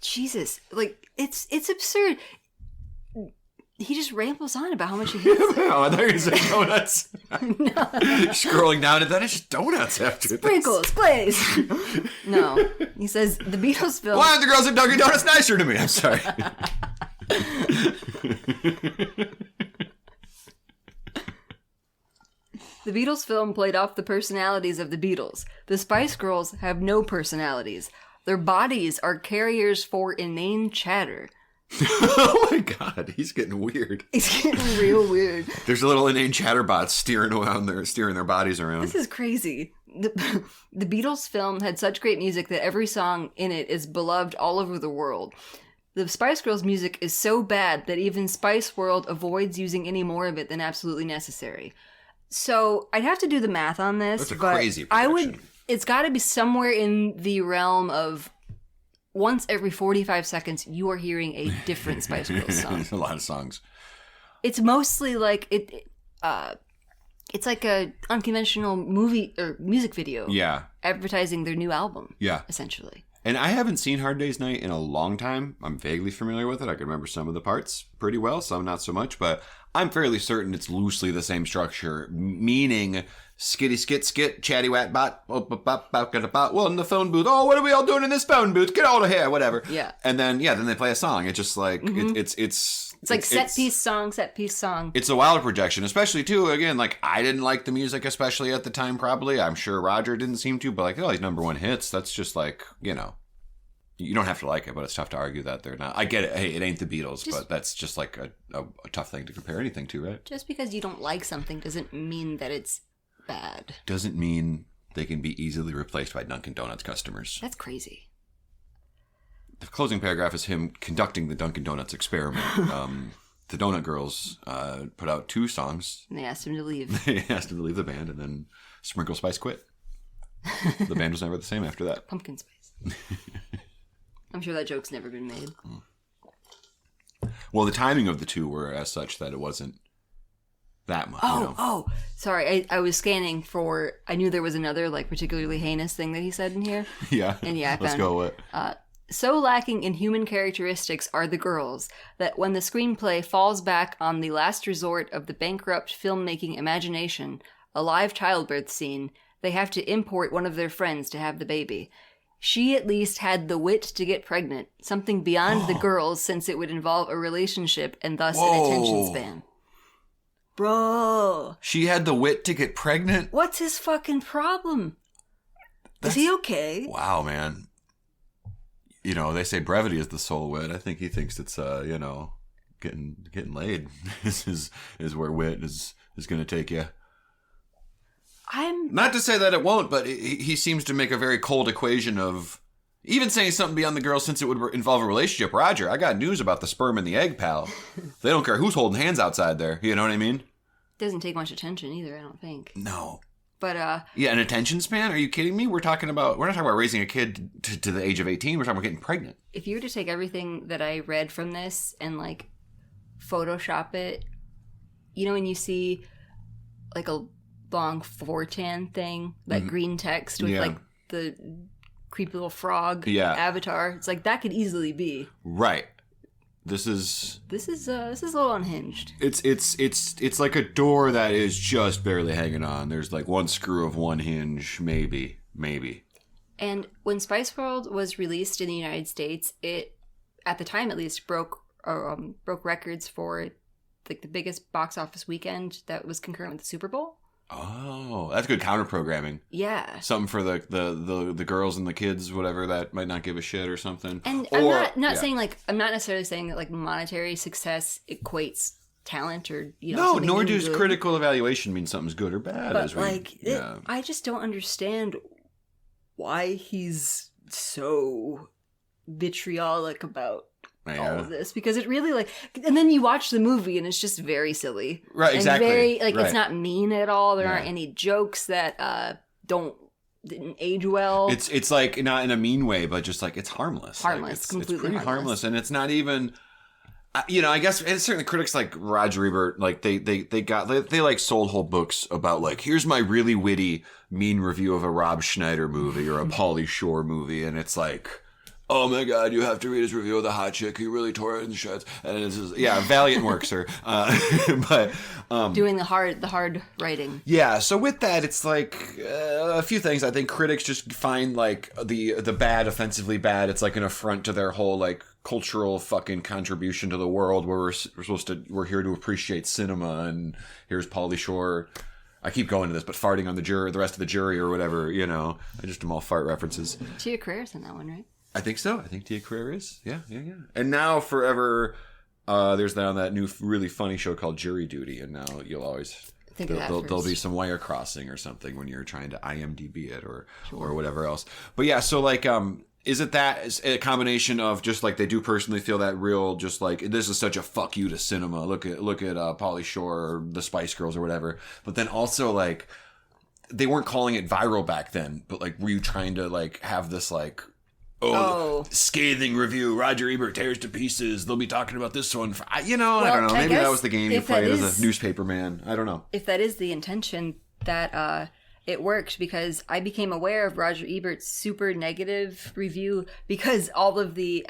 Jesus. Like, it's absurd. He just rambles on about how much he hates it. Oh, I thought you were saying donuts. No. Scrolling down, and then it's just donuts after Sprinkles, please. No. He says, the Beatles film... Why aren't the girls at Dunkin' Donuts nicer to me? I'm sorry. The Beatles film played off the personalities of the Beatles. The Spice Girls have no personalities. Their bodies are carriers for inane chatter. Oh my god, he's getting weird. He's getting real weird. There's a little inane chatterbots steering their bodies around. This is crazy. The Beatles film had such great music that every song in it is beloved all over the world. The Spice Girls music is so bad that even Spice World avoids using any more of it than absolutely necessary. So I'd have to do the math on this. That's a crazy prediction. It's got to be somewhere in the realm of once every 45 seconds, you are hearing a different Spice Girls song. A lot of songs. It's mostly like it's like a unconventional movie or music video. Yeah. Advertising their new album. Yeah. Essentially. And I haven't seen Hard Day's Night in a long time. I'm vaguely familiar with it. I can remember some of the parts pretty well, some not so much, but I'm fairly certain it's loosely the same structure, meaning skitty skit skit, chatty wat bot, well, in the phone booth, oh, what are we all doing in this phone booth? Get out of here, whatever. Yeah. And then they play a song. It's just like, it's like set piece song. It's a wild projection, especially too, again, like I didn't like the music, especially at the time, probably. I'm sure Roger didn't seem to, but like, oh, these number 1 hits, that's just like, You don't have to like it, but it's tough to argue that they're not. I get it. Hey, it ain't the Beatles, but that's just like a tough thing to compare anything to, right? Just because you don't like something doesn't mean that it's bad. Doesn't mean they can be easily replaced by Dunkin' Donuts customers. That's crazy. The closing paragraph is him conducting the Dunkin' Donuts experiment. The Donut Girls put out 2 songs. And they asked him to leave. They asked him to leave the band, and then Sprinkle Spice quit. The band was never the same after that. Pumpkin Spice. I'm sure that joke's never been made. Well, the timing of the 2 were as such that it wasn't that much. Oh, sorry. I was scanning for. I knew there was another like particularly heinous thing that he said in here. Yeah. And yeah, I let's found, go with. So lacking in human characteristics are the girls that when the screenplay falls back on the last resort of the bankrupt filmmaking imagination, a live childbirth scene, they have to import one of their friends to have the baby. She at least had the wit to get pregnant, something beyond the girls since it would involve a relationship and thus an attention span. Bro. She had the wit to get pregnant? What's his fucking problem? Is he okay? Wow, man. You know, they say brevity is the soul wit. I think he thinks it's, getting laid is where wit is going to take you. I'm not to say that it won't, but he seems to make a very cold equation of even saying something beyond the girl since it would involve a relationship. Roger, I got news about the sperm and the egg, pal. They don't care who's holding hands outside there. You know what I mean? Doesn't take much attention either, I don't think. No. But yeah, an attention span? Are you kidding me? We're not talking about raising a kid to the age of 18. We're talking about getting pregnant. If you were to take everything that I read from this and like Photoshop it, you know, when you see like a long 4chan thing, that green text with like the creepy little frog avatar, it's like that could easily be right. This is a little unhinged. It's like a door that is just barely hanging on. There's like one screw of one hinge, maybe. And when Spice World was released in the United States, it, at the time at least, broke records for like the biggest box office weekend that was concurrent with the Super Bowl. Oh, that's good counter programming. Yeah, something for the girls and the kids, whatever, that might not give a shit or something. And I'm not saying like, I'm not necessarily saying that like monetary success equates talent or no, nor does critical evaluation mean something's good or bad. But I just don't understand why he's so vitriolic about all of this, because it really like, and then you watch the movie and it's just very silly, right? Exactly. Very like it's not mean at all. There aren't any jokes that didn't age well. It's like not in a mean way, but just like it's harmless. Harmless, like, it's pretty harmless, and it's not even. I guess and certainly critics like Roger Ebert, like they like sold whole books about like, here's my really witty mean review of a Rob Schneider movie or a Pauly Shore movie, and it's like, oh my God, you have to read his review of The Hot Chick. He really tore it in shreds. And it's just, valiant work, sir. But doing the hard writing. Yeah, so with that, it's like a few things. I think critics just find like the bad offensively bad. It's like an affront to their whole like cultural fucking contribution to the world, where we're here to appreciate cinema, and here's Pauly Shore. I keep going to this, but farting on the rest of the jury or whatever, I just am all fart references. Tia Carrere's in that one, right? I think so. I think Tia Carrere is. Yeah. And now forever, there's now that new really funny show called Jury Duty, and now you'll always there'll be some wire crossing or something when you're trying to IMDb it or whatever else. But yeah, so like, is it that a combination of just like they do personally feel that real, just like this is such a fuck you to cinema. Look at Pauly Shore or the Spice Girls or whatever. But then also like they weren't calling it viral back then, but like were you trying to like have this like. Scathing review. Roger Ebert tears to pieces. They'll be talking about this one. I don't know. Maybe that was the game you played as a newspaper man. I don't know. If that is the intention, that it worked, because I became aware of Roger Ebert's super negative review because all of the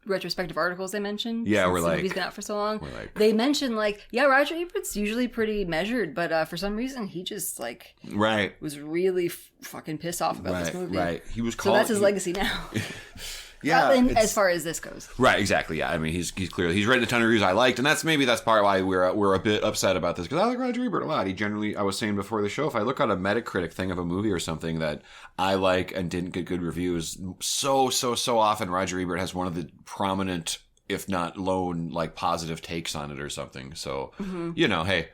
retrospective articles they mentioned. Yeah, we're like, the movie's been out for so long. They mentioned like, Roger Ebert's usually pretty measured, but for some reason he just like was really fucking pissed off about this movie. Right, he was. So that's his legacy now. Yeah, as far as this goes. Right, exactly. Yeah, I mean, he's clearly he's written a ton of reviews I liked, and that's part why we're a bit upset about this, because I like Roger Ebert a lot. He generally, I was saying before the show, if I look at a Metacritic thing of a movie or something that I like and didn't get good reviews, so often Roger Ebert has one of the prominent, if not lone, like positive takes on it or something. So hey.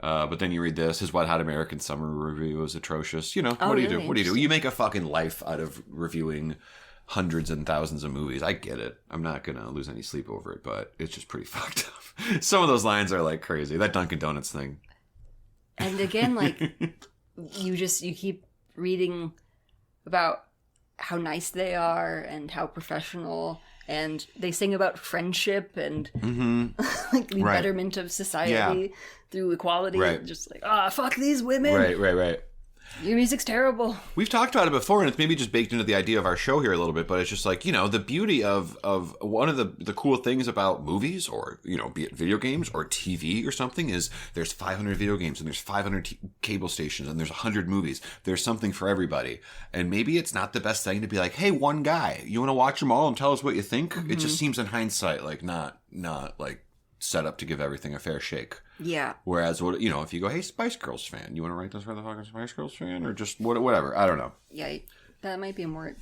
But then you read this. His Wet Hot American Summer review was atrocious. What do you do? What do you do? You make a fucking life out of reviewing hundreds and thousands of movies. I get it. I'm not gonna lose any sleep over it, but it's just pretty fucked up. Some of those lines are like crazy. That Dunkin' Donuts thing. And again, like you keep reading about how nice they are and how professional, and they sing about friendship and like the betterment of society through equality. Right. Just like, fuck these women. Right. Your music's terrible. We've talked about it before, and it's maybe just baked into the idea of our show here a little bit, but it's just like, the beauty of one of the cool things about movies, or, be it video games or TV or something, is there's 500 video games and there's 500 cable stations and there's 100 movies. There's something for everybody. And maybe it's not the best thing to be like, hey, one guy, you want to watch them all and tell us what you think? It just seems in hindsight like not like set up to give everything a fair shake. Yeah. Whereas, if you go, hey, Spice Girls fan, you want to write this for the fucking Spice Girls fan? Or just whatever. I don't know. Yeah, that might be a more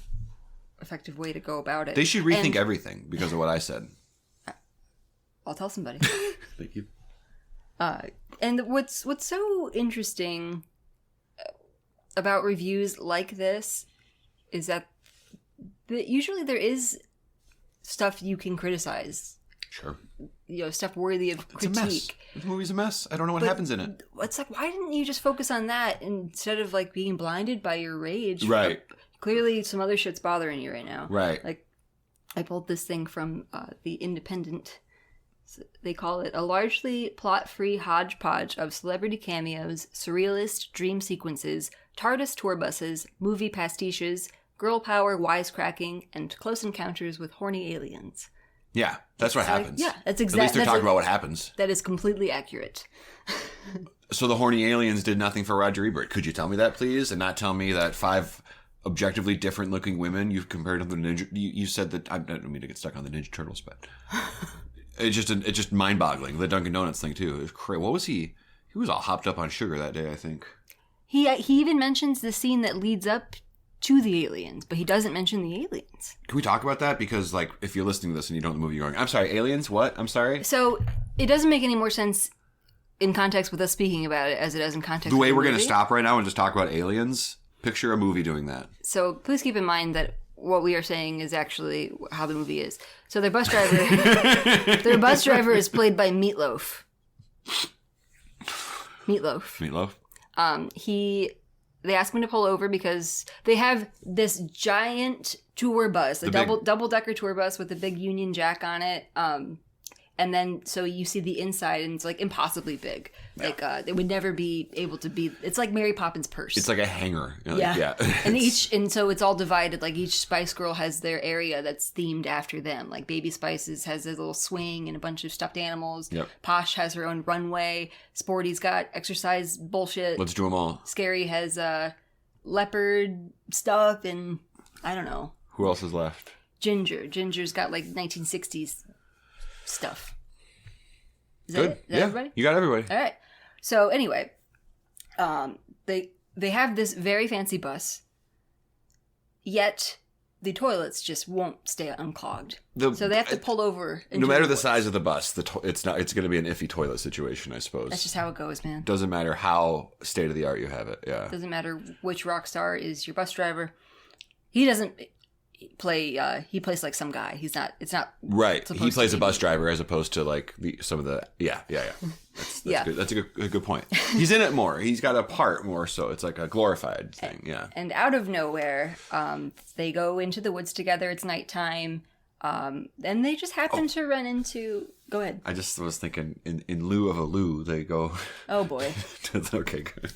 effective way to go about it. They should rethink everything because of what I said. I'll tell somebody. Thank you. And what's so interesting about reviews like this is that usually there is stuff you can criticize. Sure. Stuff worthy of critique. It's a mess. The movie's a mess. I don't know what happens in it. It's like, why didn't you just focus on that instead of like being blinded by your rage? Right. Clearly some other shit's bothering you right now. Right. Like, I pulled this thing from The Independent. They call it a largely plot-free hodgepodge of celebrity cameos, surrealist dream sequences, TARDIS tour buses, movie pastiches, girl power wisecracking, and close encounters with horny aliens. Yeah, that's what happens. Yeah, that's exactly. At least they're talking about what happens. That is completely accurate. So the horny aliens did nothing for Roger Ebert. Could you tell me that, please? And not tell me that 5 objectively different looking women you've compared to the Ninja... You said that... I don't mean to get stuck on the Ninja Turtles, but... It's just mind-boggling. The Dunkin' Donuts thing, too. It was crazy. What was he... He was all hopped up on sugar that day, I think. He even mentions the scene that leads up to the aliens, but he doesn't mention the aliens. Can we talk about that? Because, like, if you're listening to this and you don't know the movie, you're going, I'm sorry, aliens? What? I'm sorry? So, it doesn't make any more sense in context with us speaking about it as it does in context the way with we're going to stop right now and just talk about aliens, picture a movie doing that. So, please keep in mind that what we are saying is actually how the movie is. So, their bus driver... their bus driver is played by Meatloaf. They ask him to pull over because they have this giant tour bus, a double-decker tour bus with a big Union Jack on it. And then, so you see the inside, and it's like impossibly big. Yeah. Like, it would never be able to be. It's like Mary Poppins' purse. It's like a hangar. Yeah. and so it's all divided. Like each Spice Girl has their area that's themed after them. Like Baby Spices has a little swing and a bunch of stuffed animals. Yep. Posh has her own runway. Sporty's got exercise bullshit. Let's do them all. Scary has leopard stuff, and I don't know. Who else is left? Ginger's got like 1960s stuff. Is Good. That it? Is that everybody? You got everybody. All right. So anyway, they have this very fancy bus, yet the toilets just won't stay unclogged. So they have to pull over. No matter the size of the bus, it's going to be an iffy toilet situation, I suppose. That's just how it goes, man. Doesn't matter how state of the art you have it. Yeah. Doesn't matter which rock star is your bus driver. He doesn't play. He plays like some guy. He's not. It's not right. He plays a bus driver as opposed to like some of the. Yeah. That's good. That's a good point. He's in it more. He's got a part more, so it's like a glorified thing. Yeah. And out of nowhere, they go into the woods together. It's nighttime. And they just happen to run into. Go ahead. I just was thinking, in lieu of a loo, they go. Oh boy. Okay. Good.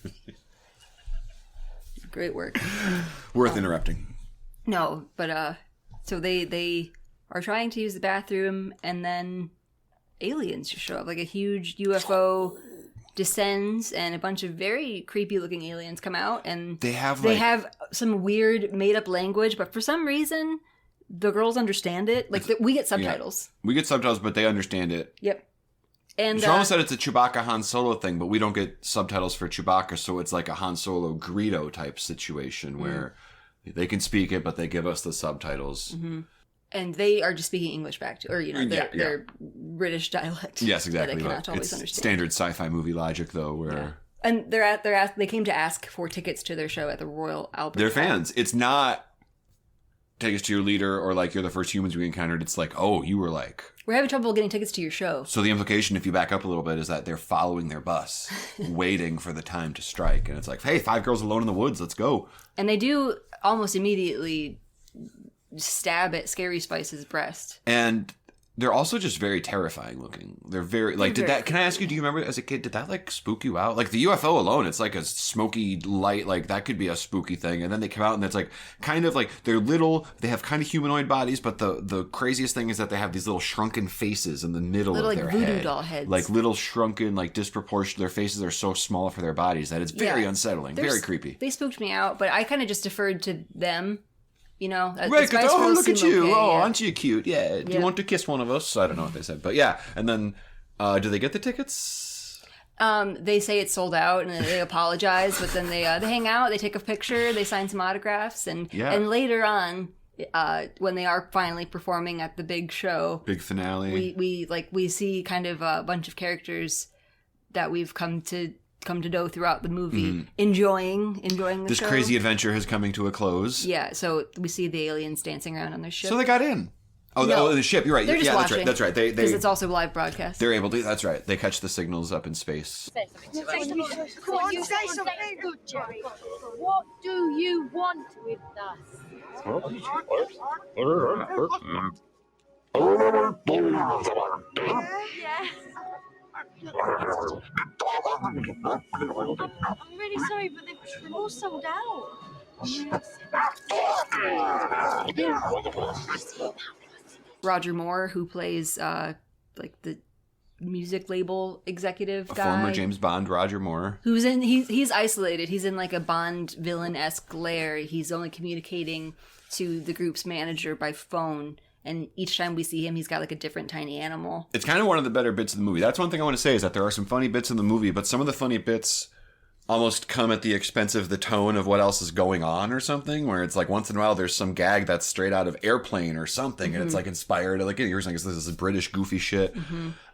Great work. Worth interrupting. No, but so they are trying to use the bathroom, and then aliens just show up. Like a huge UFO descends, and a bunch of very creepy looking aliens come out, and they have some weird made up language, but for some reason the girls understand it. Like, we get subtitles. Yeah. We get subtitles, but they understand it. Yep. And Sean said it's a Chewbacca Han Solo thing, but we don't get subtitles for Chewbacca, so it's like a Han Solo Greedo type situation where they can speak it, but they give us the subtitles. Mm-hmm. And they are just speaking English back to, or, you know, their British dialect. Yes, exactly. That they cannot always understand. Standard sci-fi movie logic, though, where... Yeah. And they came to ask for tickets to their show at the Royal Albert They're Hall. fans. It's not take us to your leader or like you're the first humans we encountered. It's like, oh, you were like... We're having trouble getting tickets to your show. So the implication, if you back up a little bit, is that they're following their bus, waiting for the time to strike. And it's like, hey, 5 girls alone in the woods, let's go. And they do almost immediately stab at Scary Spice's breast. And they're also just very terrifying looking. They're very, like, can I ask you, do you remember as a kid, did that, like, spook you out? Like, the UFO alone, it's like a smoky light, like, that could be a spooky thing. And then they come out and it's like, kind of like, they're little, they have kind of humanoid bodies, but the craziest thing is that they have these little shrunken faces in the middle of their head. Little, like, voodoo doll heads. Like, little shrunken, like, disproportionate, their faces are so small for their bodies that it's very unsettling, very creepy. They spooked me out, but I kind of just deferred to them. You know, right? Because look at you! Okay, aren't you cute? Yeah. Do you want to kiss one of us? I don't know what they said, but yeah. And then, do they get the tickets? They say it's sold out, and they apologize. But then they hang out, they take a picture, they sign some autographs, and later on, when they are finally performing at the big show, big finale, we see kind of a bunch of characters that we've come to know throughout the movie, enjoying the show. This crazy adventure is coming to a close. Yeah, so we see the aliens dancing around on their ship. So they got in. Oh, the ship. You're right. They're just watching. That's right. Because it's also live broadcast. They're able to. That's right. They catch the signals up in space. Come on, you say something good, Jerry. What do you want with us? Yes. I'm really sorry, but they've all sold out. Roger Moore, who plays like the music label executive guy, former James Bond Roger Moore, he's isolated. He's in like a Bond villain-esque lair. He's only communicating to the group's manager by phone. And each time we see him, he's got like a different tiny animal. It's kind of one of the better bits of the movie. That's one thing I want to say is that there are some funny bits in the movie, but some of the funny bits almost come at the expense of the tone of what else is going on or something, where it's like once in a while there's some gag that's straight out of Airplane or something, and it's like inspired. Like you're saying, this is British goofy shit.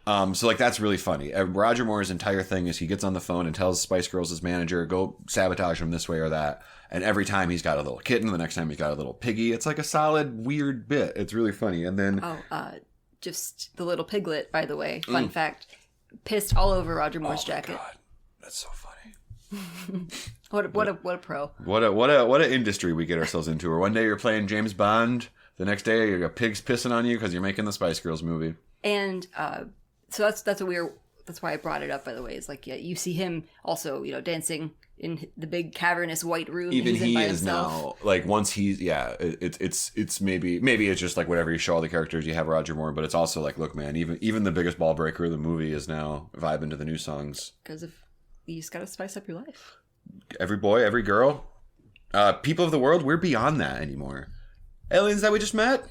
So like that's really funny. Roger Moore's entire thing is he gets on the phone and tells Spice Girls' manager, go sabotage him this way or that. And every time he's got a little kitten, the next time he's got a little piggy. It's like a solid, weird bit. It's really funny. And then... just the little piglet, by the way. Fun fact. Pissed all over Roger Moore's jacket. God. That's so funny. What a pro. What a industry we get ourselves into. Where one day you're playing James Bond, the next day you got pigs pissing on you because you're making the Spice Girls movie. And so that's why I brought it up, by the way. Is like, yeah, you see him also, you know, dancing in the big cavernous white room. Even he is now, like, once he's, it's maybe it's just like whatever you show all the characters, you have Roger Moore, but it's also like, look, man, even the biggest ball breaker of the movie is now vibing to the new songs. Because you just gotta spice up your life. Every boy, every girl, people of the world, we're beyond that anymore. Aliens that we just met,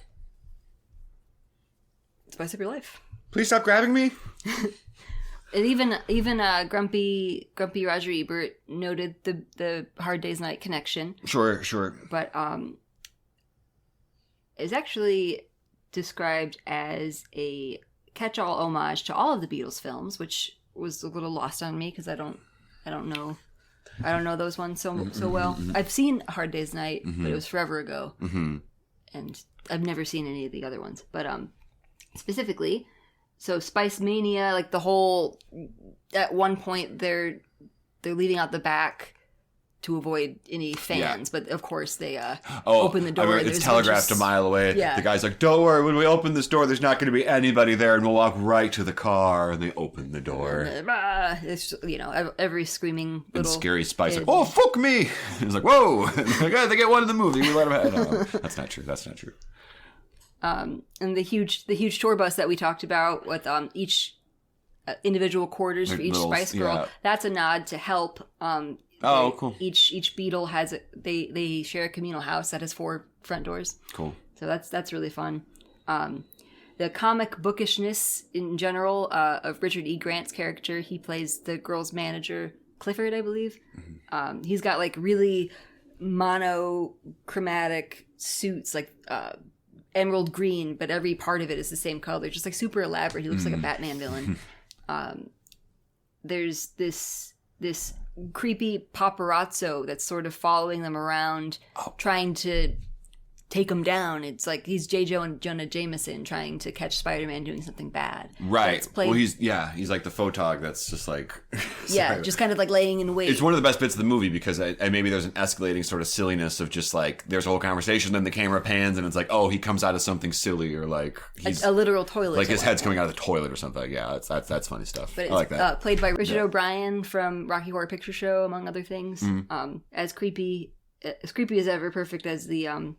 spice up your life. Please stop grabbing me. And even grumpy Roger Ebert noted the Hard Day's Night connection. Sure. But is actually described as a catch-all homage to all of the Beatles films, which was a little lost on me because I don't know those ones so well. I've seen Hard Day's Night, but it was forever ago, and I've never seen any of the other ones. But specifically. So Spicemania, like the whole, at one point they're leaving out the back to avoid any fans, but of course they open the door. I mean, it's telegraphed a mile away. Yeah. The guy's like, don't worry, when we open this door, there's not going to be anybody there, and we'll walk right to the car, and they open the door. It's, you know, every screaming little... And Scary Spice like, oh, fuck me! He's like, whoa! They get one in the movie, we let them have... No, that's not true. And the huge tour bus that we talked about with each individual quarters for each Spice Girl, that's a nod to Help. Cool. Each Beatle has they share a communal house that has 4 front doors. Cool. So that's really fun. The comic bookishness in general of Richard E. Grant's character. He plays the girl's manager, Clifford, I believe. He's got like really monochromatic suits, like emerald green, but every part of it is the same color, just like super elaborate. He looks like a Batman villain. There's this creepy paparazzo that's sort of following them around, trying to take him down. It's like he's J. Jonah Jameson trying to catch Spider-Man doing something bad. Right. Well, he's like the photog that's just like... yeah, just kind of like laying in wait. It's one of the best bits of the movie because maybe there's an escalating sort of silliness of just like, there's a whole conversation, then the camera pans and it's like, oh, he comes out of something silly or like... he's a literal toilet. Like his head's coming out of the toilet or something. Yeah, that's funny stuff. But I like that. Played by Richard O'Brien from Rocky Horror Picture Show, among other things. As creepy as ever, perfect as the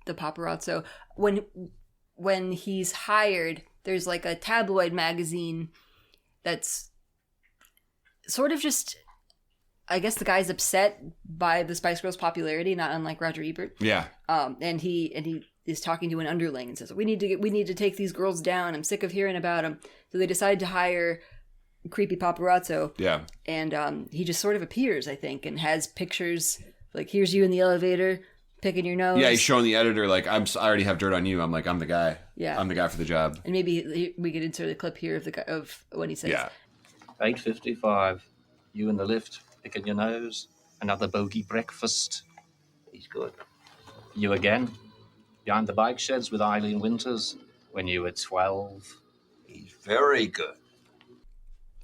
paparazzo. When he's hired, there's like a tabloid magazine that's sort of just, I guess the guy's upset by the Spice Girls' popularity, not unlike Roger Ebert. Yeah. And he is talking to an underling and says, we need to take these girls down. I'm sick of hearing about them. So they decide to hire creepy paparazzo. Yeah. And he just sort of appears, I think, and has pictures like, here's you in the elevator picking your nose. Yeah, he's showing the editor like, I already have dirt on you. I'm like, I'm the guy. Yeah, I'm the guy for the job. And maybe we could insert a clip here of when he says, "Yeah, 8:55. You in the lift picking your nose. Another bogey breakfast. He's good. You again, behind the bike sheds with Eileen Winters when you were 12. He's very good."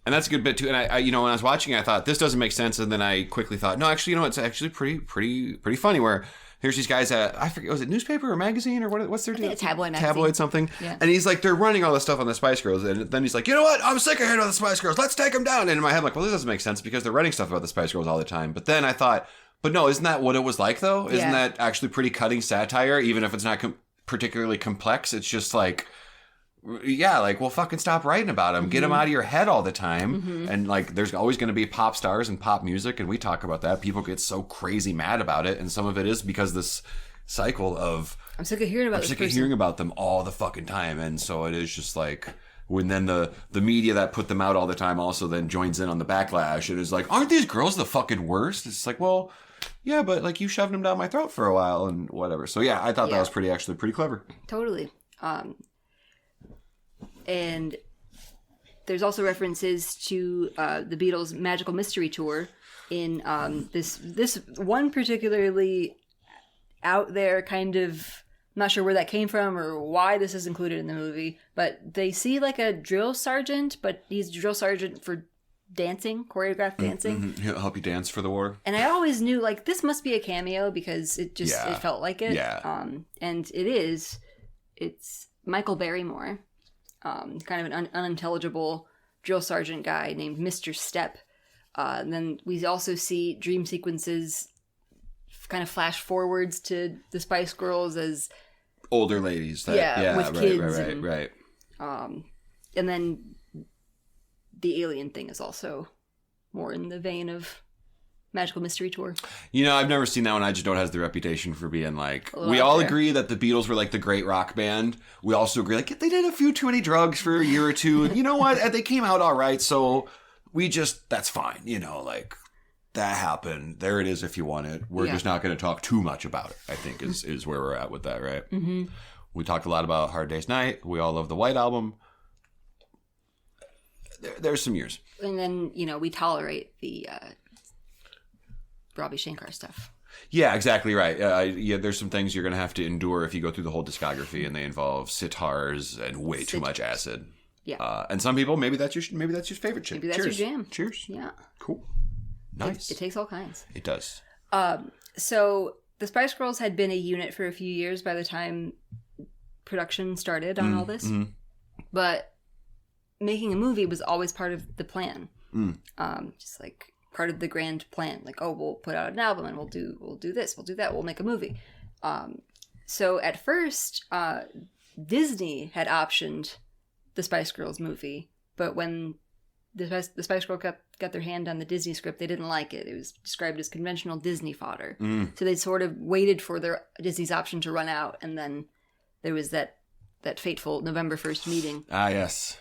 And that's a good bit too. And I when I was watching, I thought this doesn't make sense, and then I quickly thought, no, actually, it's actually pretty funny. Where here's these guys at, I forget, was it newspaper or magazine or what's their deal? Tabloid magazine. Tabloid something. Yeah. And he's like, they're running all this stuff on the Spice Girls, and then he's like, you know what? I'm sick of hearing about the Spice Girls. Let's take them down. And in my head, I'm like, well, this doesn't make sense because they're running stuff about the Spice Girls all the time. But then I thought, but no, isn't that what it was like though? Isn't that actually pretty cutting satire, even if it's not particularly complex? It's just like, yeah, like, well, fucking stop writing about them. Get them out of your head all the time. And like, there's always going to be pop stars and pop music, and we talk about that. People get so crazy mad about it, and some of it is because this cycle of I'm sick of hearing about them all the fucking time. And so it is just like, when then the media that put them out all the time also then joins in on the backlash and is like, aren't these girls the fucking worst? It's like, well, yeah, but like, you shoved them down my throat for a while and whatever. So yeah, I thought that was pretty clever. Totally. And there's also references to the Beatles' Magical Mystery Tour in this one particularly out there kind of, I'm not sure where that came from or why this is included in the movie, but they see like a drill sergeant, but he's a drill sergeant for dancing, choreographed dancing. He'll help you dance for the war. And I always knew like this must be a cameo because it felt like it. Yeah. And it is. It's Michael Barrymore. Kind of an unintelligible drill sergeant guy named Mr. Step. And then we also see dream sequences kind of flash forwards to the Spice Girls as older ladies. With kids. Right. And then the alien thing is also more in the vein of Magical Mystery Tour. I've never seen that one. I just know it has the reputation for being like, we all agree that the Beatles were like the great rock band. We also agree like they did a few too many drugs for a year or two. And you know what? They came out all right. So that's fine. Like that happened. There it is if you want it. We're just not going to talk too much about it, I think is where we're at with that, right? Mm-hmm. We talked a lot about Hard Day's Night. We all love the White Album. There's some years. And then, we tolerate the Ravi Shankar stuff. Yeah, exactly right. There's some things you're going to have to endure if you go through the whole discography, and they involve sitars and way too much acid. Yeah. And some people, maybe that's your favorite shit. Maybe that's your jam. Cheers. Yeah. Cool. Nice. It takes all kinds. It does. So the Spice Girls had been a unit for a few years by the time production started on all this. Mm-hmm. But making a movie was always part of the plan. Just like part of the grand plan. Like, oh, we'll put out an album and we'll do this, we'll do that, we'll make a movie. So at first, Disney had optioned the Spice Girls movie, but when the Spice Girls got their hand on the Disney script, they didn't like it. It was described as conventional Disney fodder. So they sort of waited for Disney's option to run out, and then there was that fateful November 1st meeting. Ah, yes.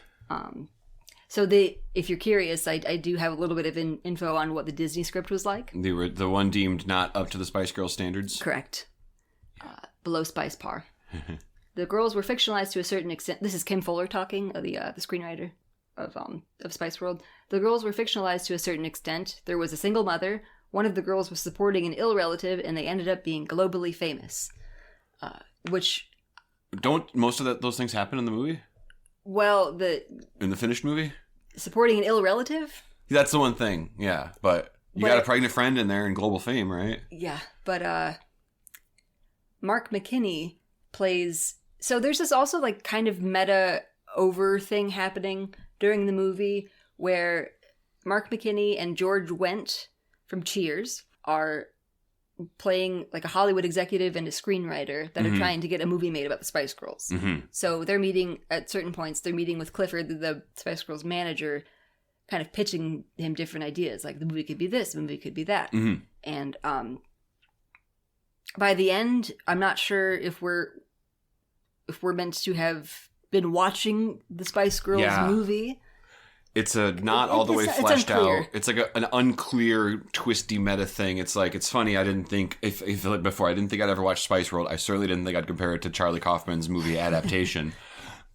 So if you're curious, I do have a little bit of info on what the Disney script was like. They were the one deemed not up to the Spice Girls standards? Correct. Below Spice par. The girls were fictionalized to a certain extent. This is Kim Fuller talking, the screenwriter of Spice World. The girls were fictionalized to a certain extent. There was a single mother. One of the girls was supporting an ill relative, and they ended up being globally famous. Which... Don't most of those things happen in the movie? Well, in the finished movie? Supporting an ill relative? That's the one thing, yeah. But you got a pregnant friend in there in global fame, right? Yeah, but Mark McKinney plays... So there's this also like kind of meta over thing happening during the movie where Mark McKinney and George Wendt from Cheers are playing like a Hollywood executive and a screenwriter that are trying to get a movie made about the Spice Girls. So they're meeting at certain points. They're meeting with Clifford, the Spice Girls manager, kind of pitching him different ideas. Like the movie could be this, the movie could be that. And by the end, I'm not sure if we're meant to have been watching the Spice Girls movie. It's not all the way fleshed out. It's like an unclear, twisty meta thing. It's like, it's funny. I didn't think, if like before, I didn't think I'd ever watch Spice World. I certainly didn't think I'd compare it to Charlie Kaufman's movie adaptation.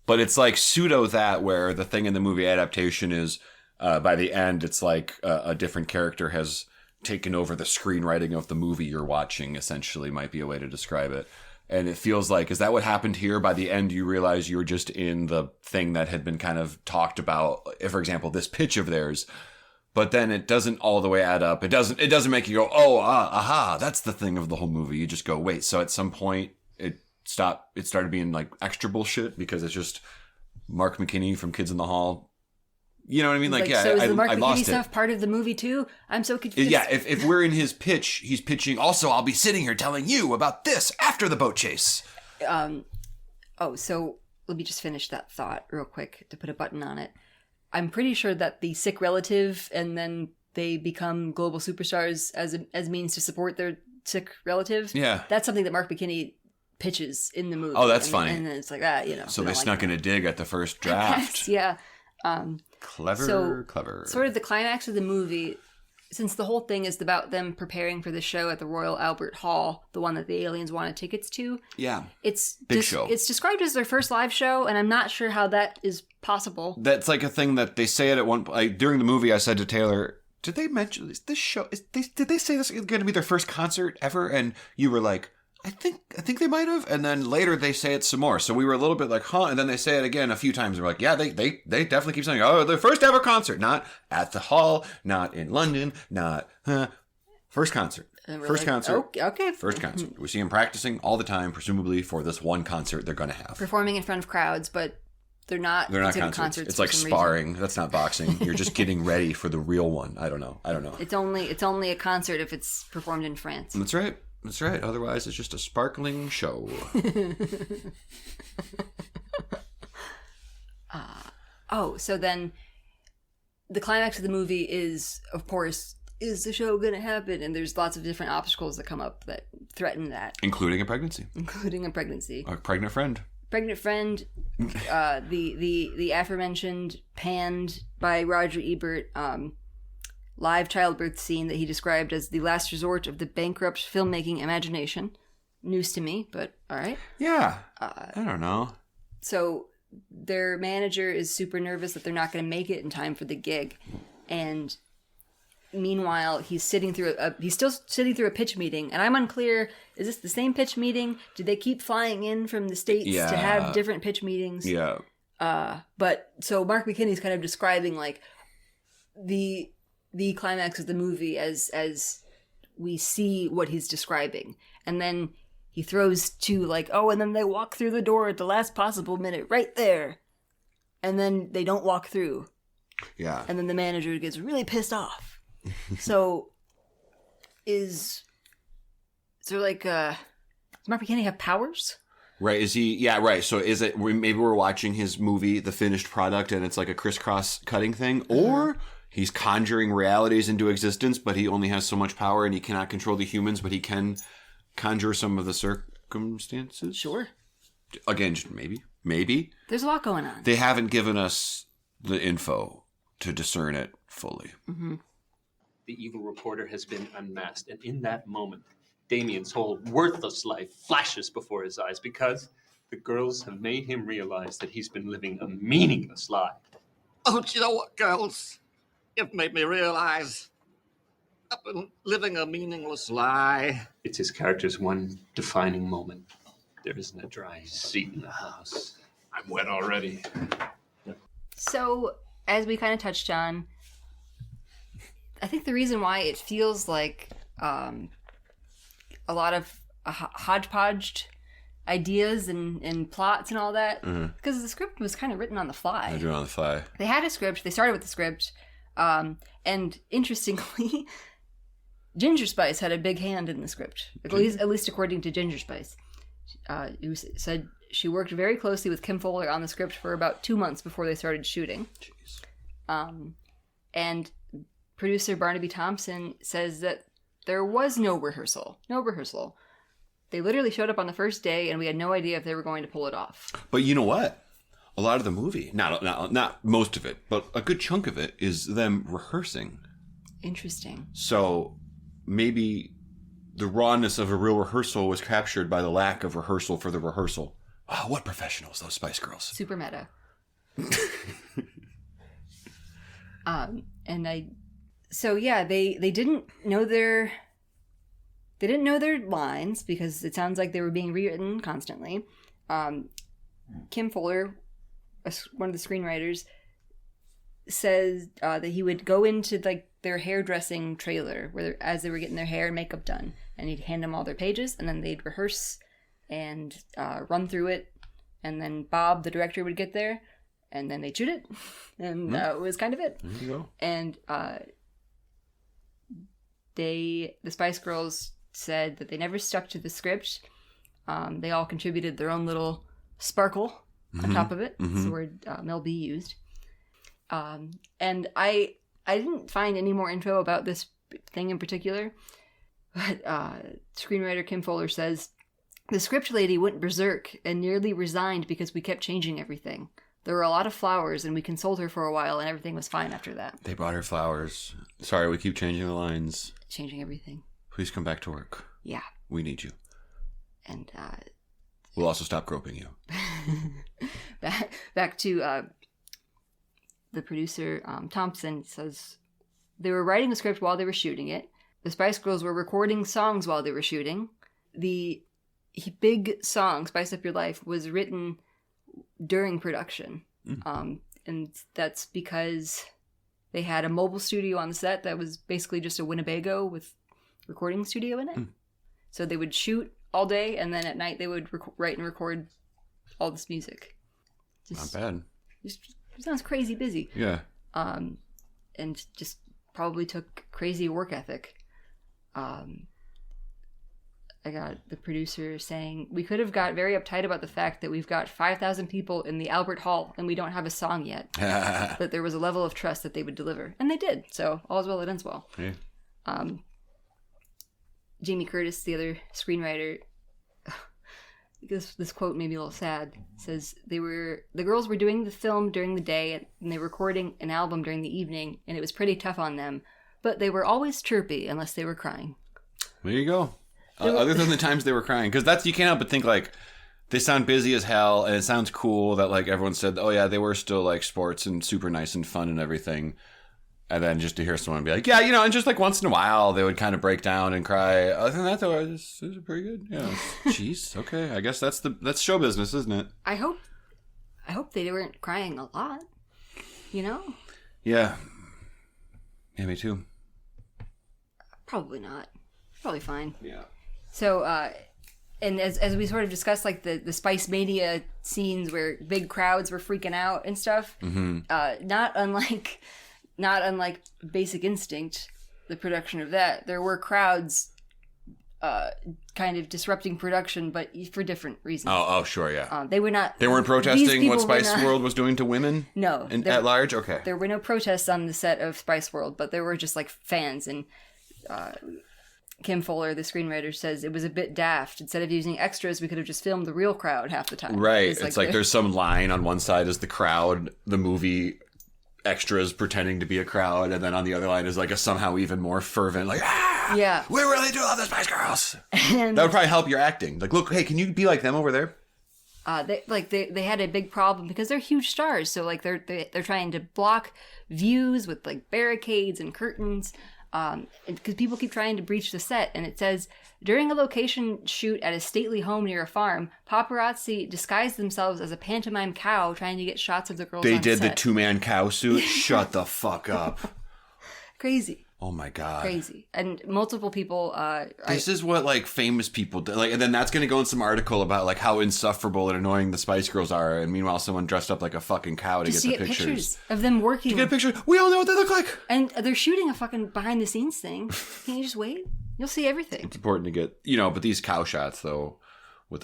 But it's like pseudo that, where the thing in the movie adaptation is, by the end, it's like a different character has taken over the screenwriting of the movie you're watching, essentially, might be a way to describe it. And it feels like, is that what happened here? By the end, you realize you're just in the thing that had been kind of talked about. For example, this pitch of theirs, but then it doesn't all the way add up. It doesn't make you go, oh, aha, that's the thing of the whole movie. You just go, wait. So at some point, it started being like extra bullshit because it's just Mark McKinney from Kids in the Hall. You know what I mean? Like, yeah, so is the Mark I McKinney lost stuff it. part of the movie too? I'm so confused. Yeah, if we're in his pitch, he's pitching, also, I'll be sitting here telling you about this after the boat chase. So let me just finish that thought real quick to put a button on it. I'm pretty sure that the sick relative and then they become global superstars as means to support their sick relative. Yeah. That's something that Mark McKinney pitches in the movie. Oh, that's funny. And then it's like, you know. So they snuck in a dig at the first draft. Yeah. Clever. Sort of the climax of the movie, since the whole thing is about them preparing for the show at the Royal Albert Hall, the one that the aliens wanted tickets to. Yeah. It's big show. It's described as their first live show, and I'm not sure how that is possible. That's like a thing that they say it at one point. During the movie, I said to Taylor, did they mention this show? Did they say this is going to be their first concert ever? And you were like, I think they might have. And then later they say it some more. So we were a little bit like, huh? And then they say it again a few times. We're like, yeah, they definitely keep saying, oh, their first ever concert. Not at the hall, not in London, not, first concert. First concert. Okay. First concert. We see them practicing all the time, presumably for this one concert they're going to have. Performing in front of crowds, but they're not concerts. It's like sparring. Reason. That's not boxing. You're just getting ready for the real one. I don't know. It's only a concert if it's performed in France. That's right. Otherwise, it's just a sparkling show. So then the climax of the movie is, of course, is the show going to happen? And there's lots of different obstacles that come up that threaten that. Including a pregnancy. A pregnant friend. The aforementioned panned by Roger Ebert live childbirth scene that he described as the last resort of the bankrupt filmmaking imagination. News to me, but all right. Yeah. I don't know. So their manager is super nervous that they're not going to make it in time for the gig. And meanwhile, he's still sitting through a pitch meeting. And I'm unclear, is this the same pitch meeting? Did they keep flying in from the States to have different pitch meetings? Yeah. But so Mark McKinney's kind of describing like the climax of the movie as we see what he's describing. And then he throws to like, and then they walk through the door at the last possible minute right there. And then they don't walk through. Yeah. And then the manager gets really pissed off. So does Mark McKinney have powers? Right. Is he? Yeah. Right. So is it? Maybe we're watching his movie, the finished product, and it's like a crisscross cutting thing, or he's conjuring realities into existence, but he only has so much power, and he cannot control the humans, but he can conjure some of the circumstances. Sure. Again, maybe. There's a lot going on. They haven't given us the info to discern it fully. Mm-hmm. The evil reporter has been unmasked, and in that moment, Damien's whole worthless life flashes before his eyes because the girls have made him realize that he's been living a meaningless lie. Oh, do you know what, girls? You've made me realize I've been living a meaningless lie. It's his character's one defining moment. There isn't a dry seat in the house. I'm wet already. So, as we kind of touched on, I think the reason why it feels like a lot of hodgepodged ideas and plots and all that, because the script was kind of written on the fly. They're doing it on the fly. They had a script. They started with the script. And interestingly, Ginger Spice had a big hand in the script, at least according to Ginger Spice. Who said she worked very closely with Kim Fuller on the script for about 2 months before they started shooting. Jeez. And producer Barnaby Thompson says that there was no rehearsal. No rehearsal. They literally showed up on the first day, and we had no idea if they were going to pull it off. But you know what? A lot of the movie, not most of it, but a good chunk of it is them rehearsing. Interesting. So maybe the rawness of a real rehearsal was captured by the lack of rehearsal for the rehearsal. Oh, what professionals, those Spice Girls. Super meta. So yeah, they didn't know their lines because it sounds like they were being rewritten constantly. Kim Fuller, one of the screenwriters, says that he would go into like their hairdressing trailer as they were getting their hair and makeup done, and he'd hand them all their pages, and then they'd rehearse and run through it, and then Bob, the director, would get there, and then they'd shoot it, and that was kind of it. There you go. And the Spice Girls said that they never stuck to the script. They all contributed their own little sparkle on top of it. That's the word Mel B used. And I didn't find any more info about this thing in particular, but screenwriter Kim Fuller says, the script lady went berserk and nearly resigned because we kept changing everything. There were a lot of flowers, and we consoled her for a while, and everything was fine after that. They brought her flowers. Sorry, we keep changing the lines. Changing everything. Please come back to work. Yeah. We need you. And we'll also stop groping you. back to the producer, Thompson, says they were writing the script while they were shooting it. The Spice Girls were recording songs while they were shooting. The big song, Spice Up Your Life, was written during production. And that's because they had a mobile studio on the set that was basically just a Winnebago with recording studio in it. So they would shoot all day, and then at night they would write and record all this music. Not bad. Just sounds crazy busy. Yeah. And just probably took crazy work ethic. I got the producer saying, we could have got very uptight about the fact that we've got 5,000 people in the Albert Hall and we don't have a song yet. But there was a level of trust that they would deliver. And they did. So all's well that ends well. Yeah. Jamie Curtis, the other screenwriter, this quote made me a little sad. It says, the girls were doing the film during the day and they were recording an album during the evening, and it was pretty tough on them. But they were always chirpy unless they were crying. There you go. Other than the times they were crying, because you can't help but think like they sound busy as hell, and it sounds cool that like everyone said, oh yeah, they were still like sports and super nice and fun and everything, and then just to hear someone be like, yeah, and just like once in a while they would kind of break down and cry. Other than that, though, this is pretty good. Yeah, jeez, okay, I guess that's show business, isn't it? I hope they weren't crying a lot. Yeah, me too. Probably not. Probably fine. Yeah. So, and as we sort of discussed, like the Spicemania scenes where big crowds were freaking out and stuff, not unlike Basic Instinct, the production of that, there were crowds kind of disrupting production, but for different reasons. Oh, sure, yeah. They were not. They weren't these protesting people what were Spice not- World was doing to women? No. At large? Okay. There were no protests on the set of Spice World, but there were just like fans. And Kim Fuller, the screenwriter, says it was a bit daft. Instead of using extras, we could have just filmed the real crowd half the time. Right. It's like there's some line on one side is the crowd, the movie extras pretending to be a crowd, and then on the other line is like a somehow even more fervent, like, yeah, we really do love the Spice Girls. And That would probably help your acting. Like, look, hey, can you be like them over there? they had a big problem because they're huge stars, so like they're trying to block views with like barricades and curtains, because people keep trying to breach the set. And it says during a location shoot at a stately home near a farm, paparazzi disguised themselves as a pantomime cow trying to get shots of the girls. They on did set. the 2-man cow suit. Shut the fuck up. Crazy. Oh my god. Crazy. And multiple people This is what like famous people do. Like, and then that's gonna go in some article about like how insufferable and annoying the Spice Girls are, and meanwhile someone dressed up like a fucking cow to just get to the get pictures. of them working. To get a picture. We all know what they look like. And they're shooting a fucking behind the scenes thing. Can you just wait? You'll see everything. It's important to get, but these cow shots though, with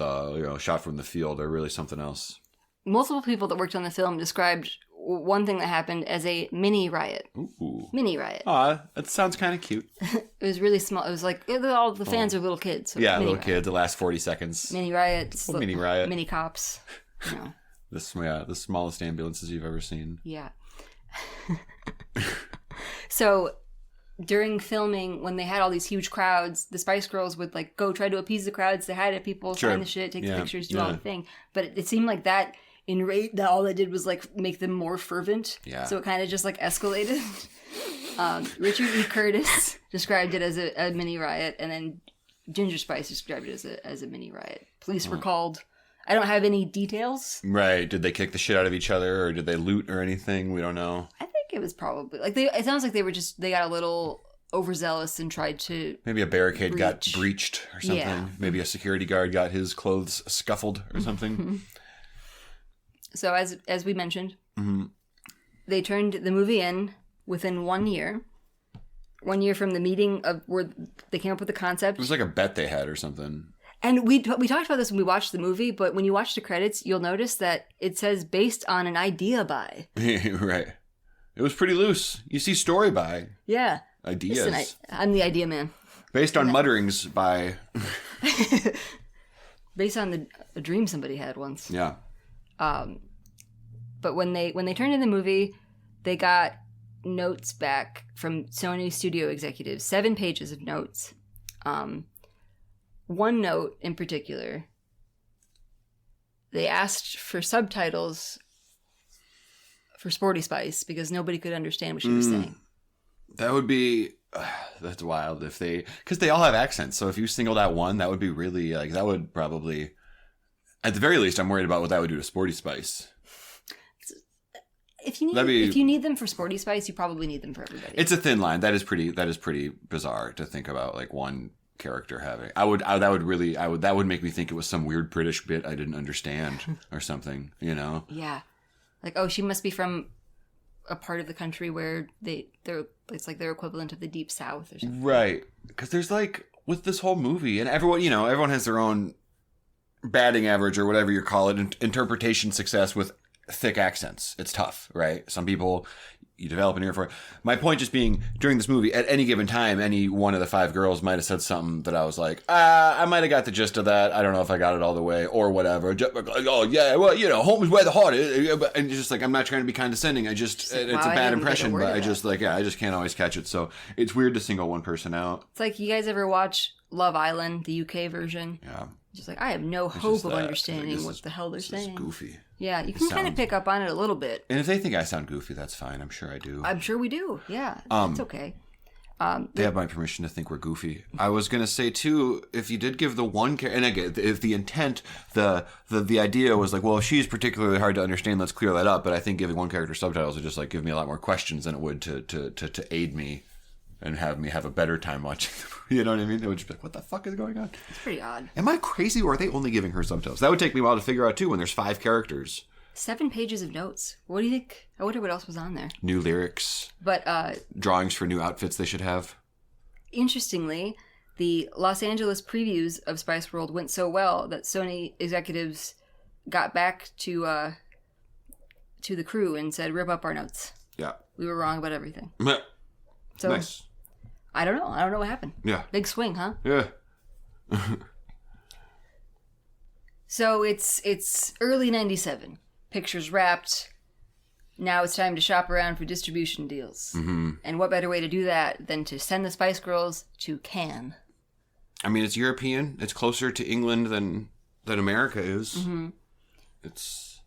shot from the field, are really something else. Multiple people that worked on the film described one thing that happened as a mini riot. Ooh. Mini riot. Aw, that sounds kind of cute. It was really small. It was like all the fans are little kids. So Yeah, mini little riot. kids, the last 40 seconds. Mini riots. Mini riot. Mini cops. You know. The smallest ambulances you've ever seen. Yeah. So during filming, when they had all these huge crowds, the Spice Girls would like go try to appease the crowds, say hi to people, Sure. sign the shit, take the Yeah, pictures, do yeah. all the thing. But it seemed like that that all it did was like make them more fervent. Yeah. So it kind of just like escalated. Richard E. Curtis described it as a mini riot, and then Ginger Spice described it as a mini riot. Police were called. I don't have any details. Right. Did they kick the shit out of each other, or did they loot or anything? We don't know. I think it was probably like it sounds like they got a little overzealous and tried to. Maybe a barricade got Breach. breached or something. Yeah. Maybe a security guard got his clothes scuffled or something. So as we mentioned, Mm-hmm. they turned the movie in within 1 year. 1 year from the meeting of where they came up with the concept. It was like a bet they had or something. And we talked about this when we watched the movie, but when you watch the credits, you'll notice that it says based on an idea by. Right. It was pretty loose. You see story by. Yeah. Ideas. Listen, I'm the idea man. Based on mutterings by. Based on a dream somebody had once. Yeah. But when they turned in the movie, they got notes back from Sony studio executives, 7 pages of notes. One note in particular, they asked for subtitles for Sporty Spice because nobody could understand what she was saying. That would be. That's wild if they. Because they all have accents. So if you singled out one, that would be really. Like, that would probably. At the very least, I'm worried about what that would do to Sporty Spice. If you need them for Sporty Spice, you probably need them for everybody. It's a thin line. That is pretty bizarre to think about. Like one character having. That would make me think it was some weird British bit I didn't understand or something. Yeah, like she must be from a part of the country where it's like their equivalent of the Deep South or something. Right. Because there's like with this whole movie, and everyone has their own batting average or whatever you call it, interpretation success with thick accents. It's tough, right? Some people, you develop an ear for it. My point just being, during this movie, at any given time, any one of the 5 girls might have said something that I was like, I might have got the gist of that. I don't know if I got it all the way or whatever. Oh, yeah, well, home is where the heart is. And just like, I'm not trying to be condescending. It's a bad impression, but I just can't always catch it. So it's weird to single one person out. It's like, you guys ever watch Love Island, the UK version? Yeah. Just like, I have no hope of understanding what the hell they're saying. It's goofy. Yeah, you can kind of pick up on it a little bit. And if they think I sound goofy, that's fine. I'm sure I do. I'm sure we do. Yeah, it's okay. They have my permission to think we're goofy. I was going to say, too, if you did give the one character... And again, if the intent, the idea was like, well, if she's particularly hard to understand, let's clear that up. But I think giving one character subtitles would just like give me a lot more questions than it would to aid me and have me have a better time watching the movie. You know what I mean? It would just be like, what the fuck is going on? It's pretty odd. Am I crazy, or are they only giving her subtitles? That would take me a while to figure out, too, when there's 5 characters. 7 pages of notes. What do you think? I wonder what else was on there. New lyrics. But drawings for new outfits they should have. Interestingly, The Los Angeles previews of Spice World went so well that Sony executives got back to the crew and said, "Rip up our notes. Yeah. We were wrong about everything." So Nice. I don't know what happened. Yeah. Big swing, huh? Yeah. So it's early 97. Pictures wrapped. Now it's time to shop around for distribution deals. Mm-hmm. And what better way to do that than to send the Spice Girls to Cannes? I mean, it's European. It's closer to England than America is. Mm-hmm. It's...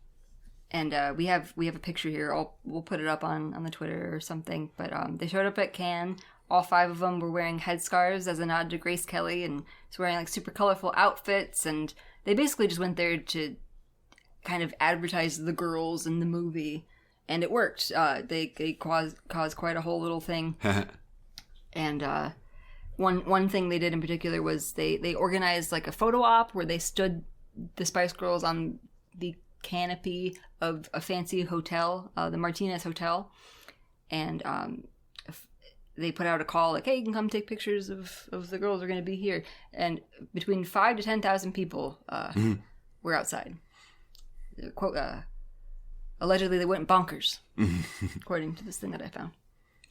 And we have a picture here. We'll put it up on the Twitter or something. But they showed up at Cannes. All 5 of them were wearing headscarves as a nod to Grace Kelly, and was wearing like super colorful outfits. And they basically just went there to kind of advertise the girls in the movie, and it worked. They caused quite a whole little thing. And one thing they did in particular was they organized like a photo op where they stood the Spice Girls on the canopy of a fancy hotel, the Martinez Hotel, and they put out a call like, "Hey, you can come take pictures of the girls. We're going to be here." And between 5,000 to 10,000 people were outside. Quote, allegedly, they went bonkers, according to this thing that I found.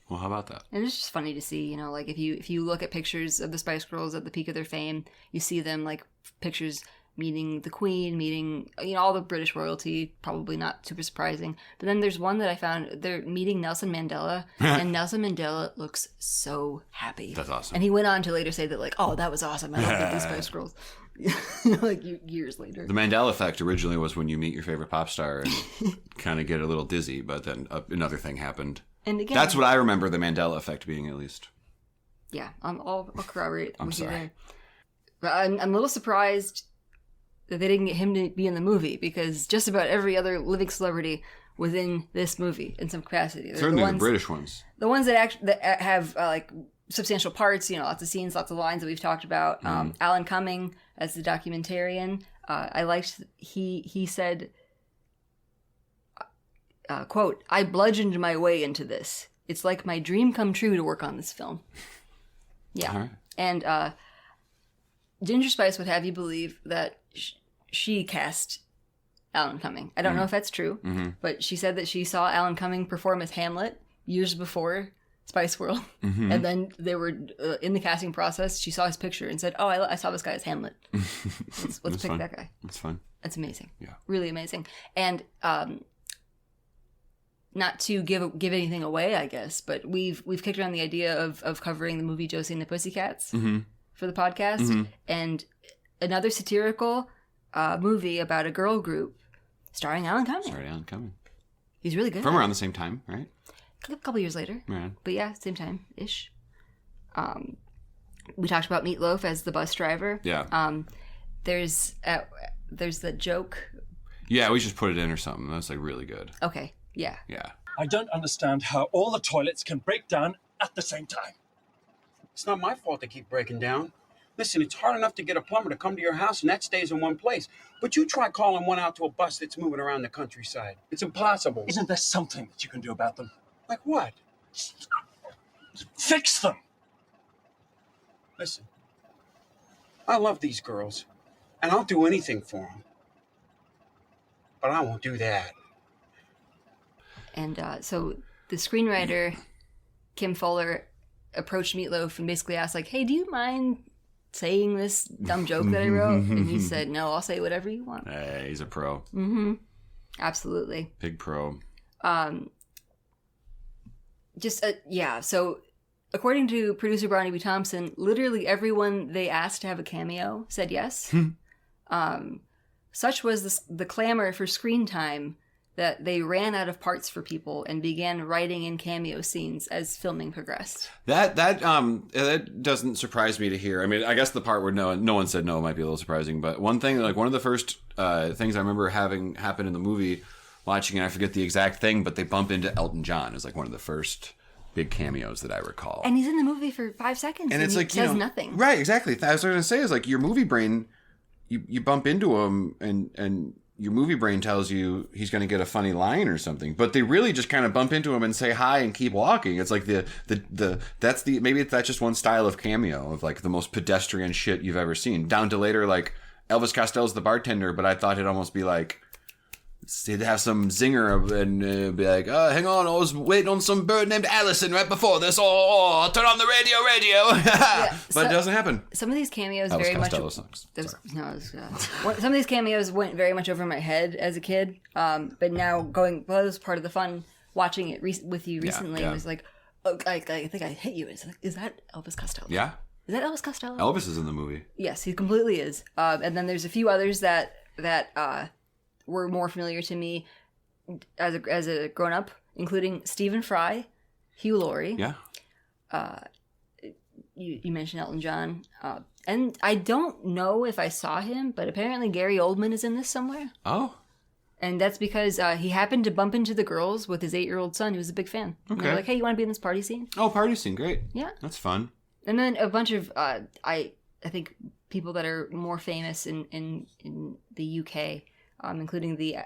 Well, how about that? And it's just funny to see, like if you look at pictures of the Spice Girls at the peak of their fame, you see them like pictures meeting the Queen, meeting all the British royalty, probably not super surprising. But then there's one that I found, they're meeting Nelson Mandela, and Nelson Mandela looks so happy. That's awesome. And he went on to later say that like, "Oh, that was awesome. I love these Spice Girls." Like years later. The Mandela effect originally was when you meet your favorite pop star and kind of get a little dizzy, but then another thing happened. And again, that's what I remember the Mandela effect being, at least. Yeah, I'll corroborate. I'm with sorry. You there. But I'm a little surprised that they didn't get him to be in the movie, because just about every other living celebrity was in this movie in some capacity. Certainly the British ones. The ones that have like substantial parts, lots of scenes, lots of lines that we've talked about. Alan Cumming as the documentarian. I liked, he said, quote, "I bludgeoned my way into this. It's like my dream come true to work on this film." Yeah. Right. And Ginger Spice would have you believe that she cast Alan Cumming. I don't know if that's true, but she said that she saw Alan Cumming perform as Hamlet years before Spice World. And then they were in the casting process. She saw his picture and said, "Oh, I saw this guy as Hamlet. Let's pick fun. that guy." That's fun. That's amazing. Yeah. Really amazing. And not to give anything away, I guess, but we've kicked around the idea of covering the movie Josie and the Pussycats for the podcast. And another satirical movie about a girl group starring Alan Cumming. He's really good. From around the same time, right? A couple years later. Right. But yeah, same time-ish. We talked about Meatloaf as the bus driver. Yeah. There's the joke. Yeah, we should put it in or something. That's like really good. Okay, yeah. Yeah. I don't understand how all the toilets can break down at the same time. It's not my fault they keep breaking down. Listen, it's hard enough to get a plumber to come to your house and that stays in one place. But you try calling one out to a bus that's moving around the countryside. It's impossible. Isn't there something that you can do about them? Like what? Fix them! Listen, I love these girls, and I'll do anything for them. But I won't do that. And so the screenwriter, Kim Fuller, approached Meatloaf and basically asked, like, "Hey, do you mind saying this dumb joke that I wrote?" And he said, "No, I'll say whatever you want." Hey, he's a pro. Mm-hmm. Absolutely. Big pro. So according to producer Barney B. Thompson, literally everyone they asked to have a cameo said yes. Such was the clamor for screen time that they ran out of parts for people and began writing in cameo scenes as filming progressed. That doesn't surprise me to hear. I mean, I guess the part where no one said no might be a little surprising, but one thing, like one of the first things I remember having happen in the movie, watching, and I forget the exact thing, but they bump into Elton John as like one of the first big cameos that I recall. And he's in the movie for 5 seconds and it's he like, says nothing. Right, exactly. I was going to say is like your movie brain, you bump into him and your maybe brain tells you he's going to get a funny line or something, but they really just kind of bump into him and say hi and keep walking. It's like maybe that's just one style of cameo of like the most pedestrian shit you've ever seen. Down to later, like Elvis Costello's the bartender, but I thought it'd almost be like he'd have some zinger and be like, hang on, I was waiting on some bird named Allison right before this. Oh, turn on the radio. But it doesn't happen. Some of these cameos Elvis very Costello much. sucks. Some of these cameos went very much over my head as a kid. But now that was part of the fun watching it with you recently. It was like, I think I hit you. Is that Elvis Costello? Yeah. Is that Elvis Costello? Elvis is in the movie. Yes, he completely is. And then there's a few others that were more familiar to me as a grown up, including Stephen Fry, Hugh Laurie. Yeah. You mentioned Elton John, and I don't know if I saw him, but apparently Gary Oldman is in this somewhere. Oh. And that's because he happened to bump into the girls with his 8-year-old son, who was a big fan. Okay. And they're like, "Hey, you want to be in this party scene?" Oh, party scene, great. Yeah. That's fun. And then a bunch of I think people that are more famous in the UK. Including the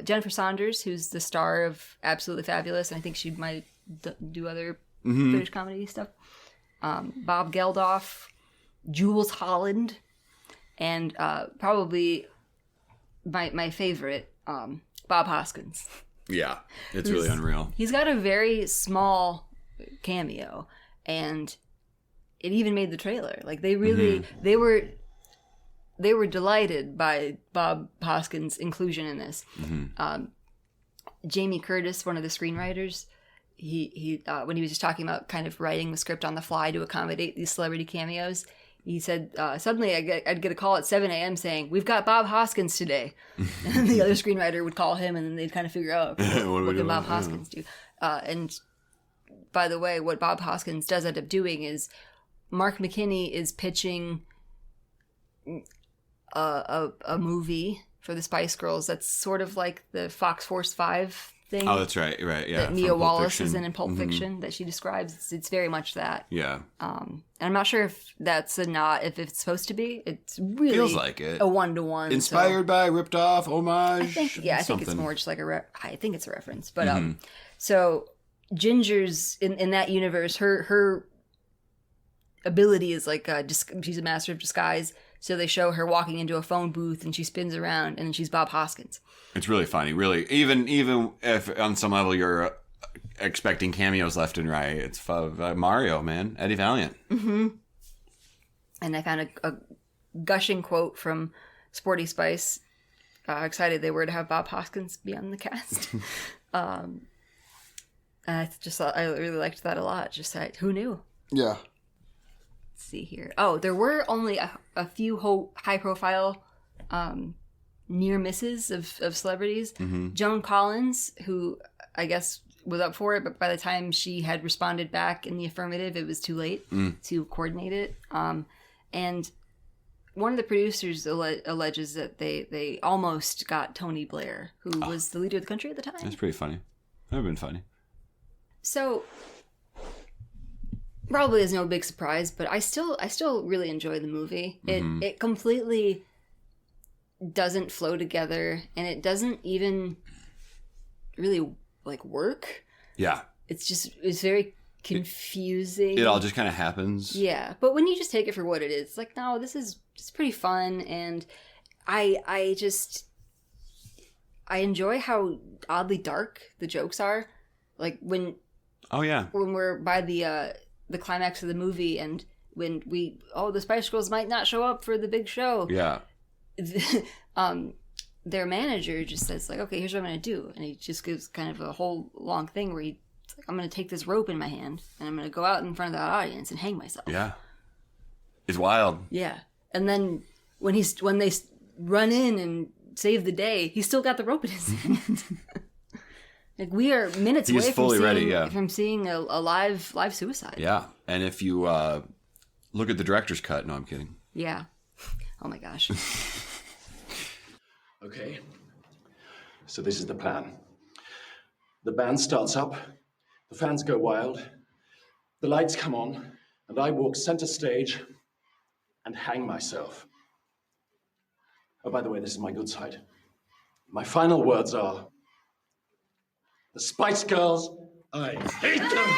Jennifer Saunders, who's the star of Absolutely Fabulous, and I think she might do other British comedy stuff. Bob Geldof, Jules Holland, and probably my favorite, Bob Hoskins. Yeah, it's really unreal. He's got a very small cameo, and it even made the trailer. Like they really they were delighted by Bob Hoskins' inclusion in this. Jamie Curtis, one of the screenwriters, he when he was just talking about kind of writing the script on the fly to accommodate these celebrity cameos, he said, suddenly I'd get a call at 7 a.m. saying, "We've got Bob Hoskins today." And the other screenwriter would call him, and then they'd kind of figure out, what can Bob Hoskins do? And by the way, what Bob Hoskins does end up doing is Mark McKinney is pitching a movie for the Spice Girls that's sort of like the Fox Force 5 thing. Oh, that's right, yeah. That Mia Wallace is in Pulp Fiction that she describes. It's very much that. Yeah. And I'm not sure if that's if it's supposed to be. It's really feels like it. A 1-to-1. Inspired by, ripped off, homage. I think it's more just like I think it's a reference. But so Ginger's in that universe, her ability is like she's a master of disguise. So they show her walking into a phone booth and she spins around and she's Bob Hoskins. It's really funny, really. Even if on some level you're expecting cameos left and right, it's Mario, man. Eddie Valiant. Mm-hmm. And I found a gushing quote from Sporty Spice. How excited they were to have Bob Hoskins be on the cast. And I really liked that a lot. Who knew? Yeah. See here. Oh, there were only a few high-profile near misses of celebrities. Joan Collins, who I guess was up for it, but by the time she had responded back in the affirmative, it was too late to coordinate it. And one of the producers alleges that they almost got Tony Blair, who was the leader of the country at the time. That's pretty funny. That would have been funny. So probably is no big surprise, but I still really enjoy the movie. It completely doesn't flow together, and it doesn't even really like work. Yeah. It's very confusing. It all just kind of happens. Yeah, but when you just take it for what it is, it's like, no, it's pretty fun, and I enjoy how oddly dark the jokes are. Like when we're by the climax of the movie, and when the Spice Girls might not show up for the big show. Yeah. Their manager just says like, okay, here's what I'm going to do. And he just gives kind of a whole long thing where he's like, I'm going to take this rope in my hand and I'm going to go out in front of that audience and hang myself. Yeah. It's wild. Yeah. And then when they run in and save the day, he's still got the rope in his hand. Like we are minutes away from seeing a live suicide. Yeah, and if you look at the director's cut, no, I'm kidding. Yeah. Oh my gosh. Okay. So this is the plan. The band starts up, the fans go wild, the lights come on, and I walk center stage and hang myself. Oh, by the way, this is my good side. My final words are, the Spice Girls, I hate them!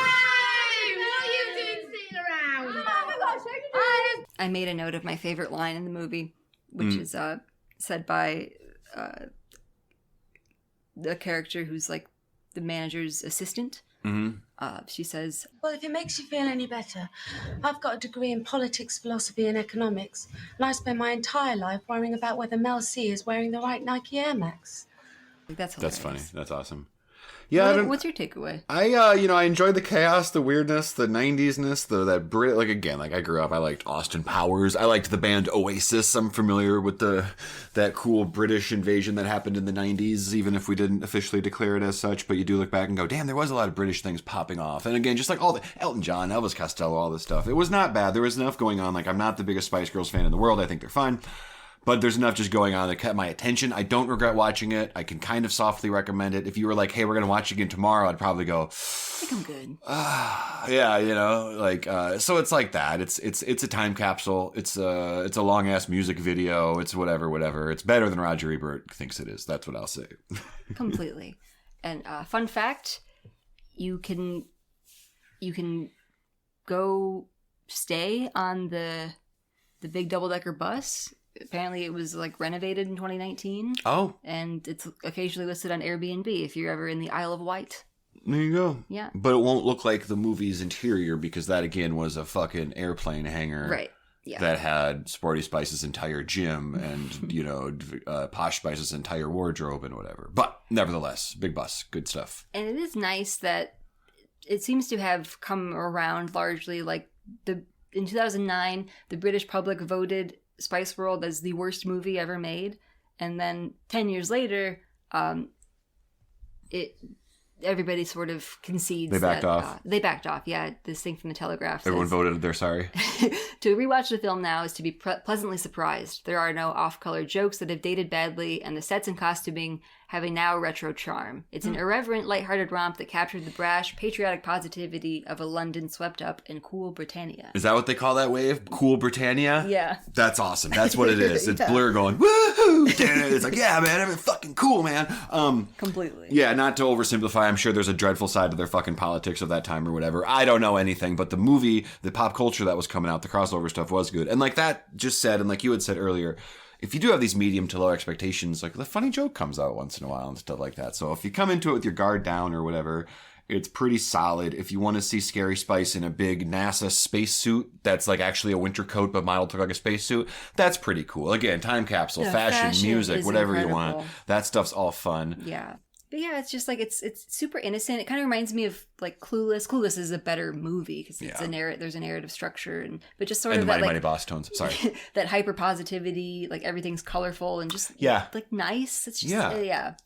I made a note of my favorite line in the movie, which is said by the character who's like the manager's assistant. She says, Well, if it makes you feel any better, I've got a degree in politics, philosophy, and economics, and I spend my entire life worrying about whether Mel C is wearing the right Nike Air Max. That's funny. That's awesome. Yeah, what's your takeaway? I enjoyed the chaos, the weirdness, the 90s-ness, that Brit, like, again, like, I grew up, I liked Austin Powers, I liked the band Oasis, I'm familiar with that cool British invasion that happened in the 90s, even if we didn't officially declare it as such, but you do look back and go, damn, there was a lot of British things popping off, and again, just like all the Elton John, Elvis Costello, all this stuff, it was not bad, there was enough going on, like, I'm not the biggest Spice Girls fan in the world, I think they're fine, but there's enough just going on that kept my attention. I don't regret watching it. I can kind of softly recommend it. If you were like, hey, we're going to watch it again tomorrow, I'd probably go, I think I'm good. Yeah, so it's like that. It's a time capsule. It's a long ass music video. It's whatever. It's better than Roger Ebert thinks it is. That's what I'll say. Completely. And fun fact, you can go stay on the big double-decker bus. Apparently it was like renovated in 2019. Oh. And it's occasionally listed on Airbnb if you're ever in the Isle of Wight. There you go. Yeah. But it won't look like the movie's interior because that again was a fucking airplane hangar. Right. Yeah. That had Sporty Spice's entire gym and, Posh Spice's entire wardrobe and whatever. But nevertheless, big bus, good stuff. And it is nice that it seems to have come around largely like in 2009, the British public voted Spice World as the worst movie ever made, and then 10 years later, everybody sort of concedes they backed off. They backed off. Yeah, this thing from the Telegraph. Everyone voted they're sorry. To rewatch the film now is to be pleasantly surprised. There are no off-color jokes that have dated badly, and the sets and costuming have a now retro charm. It's an irreverent, lighthearted romp that captured the brash, patriotic positivity of a London swept up in cool Britannia. Is that what they call that wave? Cool Britannia? Yeah. That's awesome. That's what it is. It's Yeah. Blur going, woohoo! It's like, yeah, man, everything fucking cool, man. Completely. Yeah, not to oversimplify, I'm sure there's a dreadful side to their fucking politics of that time or whatever. I don't know anything, but the movie, the pop culture that was coming out, the crossover stuff was good. And like that just said, and like you had said earlier, if you do have these medium to low expectations, like the funny joke comes out once in a while and stuff like that. So if you come into it with your guard down or whatever, it's pretty solid. If you want to see Scary Spice in a big NASA spacesuit that's like actually a winter coat but modeled to look like a spacesuit, that's pretty cool. Again, time capsule, fashion, music, whatever incredible. you want. That stuff's all fun. Yeah. But yeah, it's just like it's super innocent. It kind of reminds me of like Clueless. Clueless is a better movie because it's there's a narrative structure but just sort and of the that Mighty Boss tones. Sorry, that hyper positivity, like everything's colorful and just like nice. It's just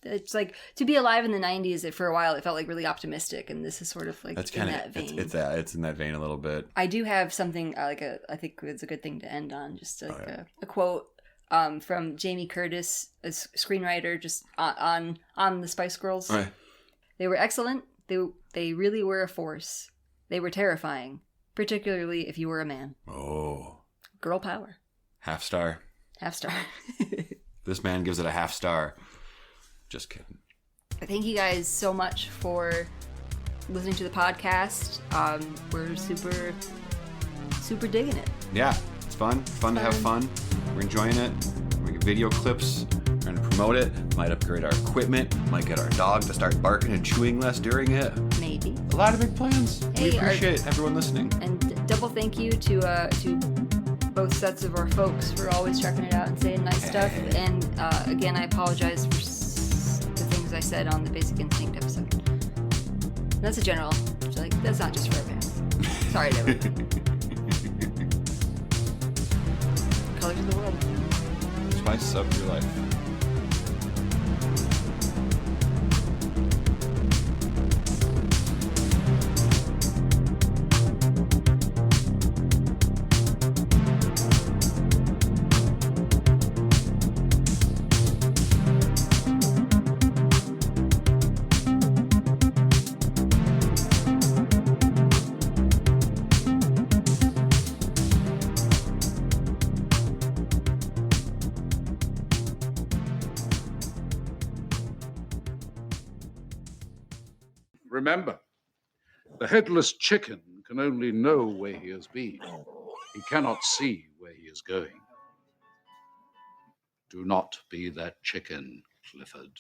it's like to be alive in the 90s. For a while, it felt like really optimistic, and this is sort of like in that vein. It's in that vein a little bit. I do have something I think it's a good thing to end on. Just like a quote. From Jamie Curtis, a screenwriter, just on the Spice Girls. Right. They were excellent. They really were a force. They were terrifying, particularly if you were a man. Oh. Girl power. Half star. Half star. This man gives it a half star. Just kidding. Thank you guys so much for listening to the podcast. We're super digging it. Yeah, it's fun. Fun to have fun. We're enjoying it. We're get video clips. We're going to promote it. Might upgrade our equipment. Might get our dog to start barking and chewing less during it. Maybe. A lot of big plans. Hey, we appreciate everyone listening. And double thank you to both sets of our folks for always checking it out and saying nice stuff. And again, I apologize for the things I said on the Basic Instinct episode. That's a general. Like, that's not just for our fans. Sorry to everyone. Colors of the world. Spice up your life. Remember, the headless chicken can only know where he has been. He cannot see where he is going. Do not be that chicken, Clifford.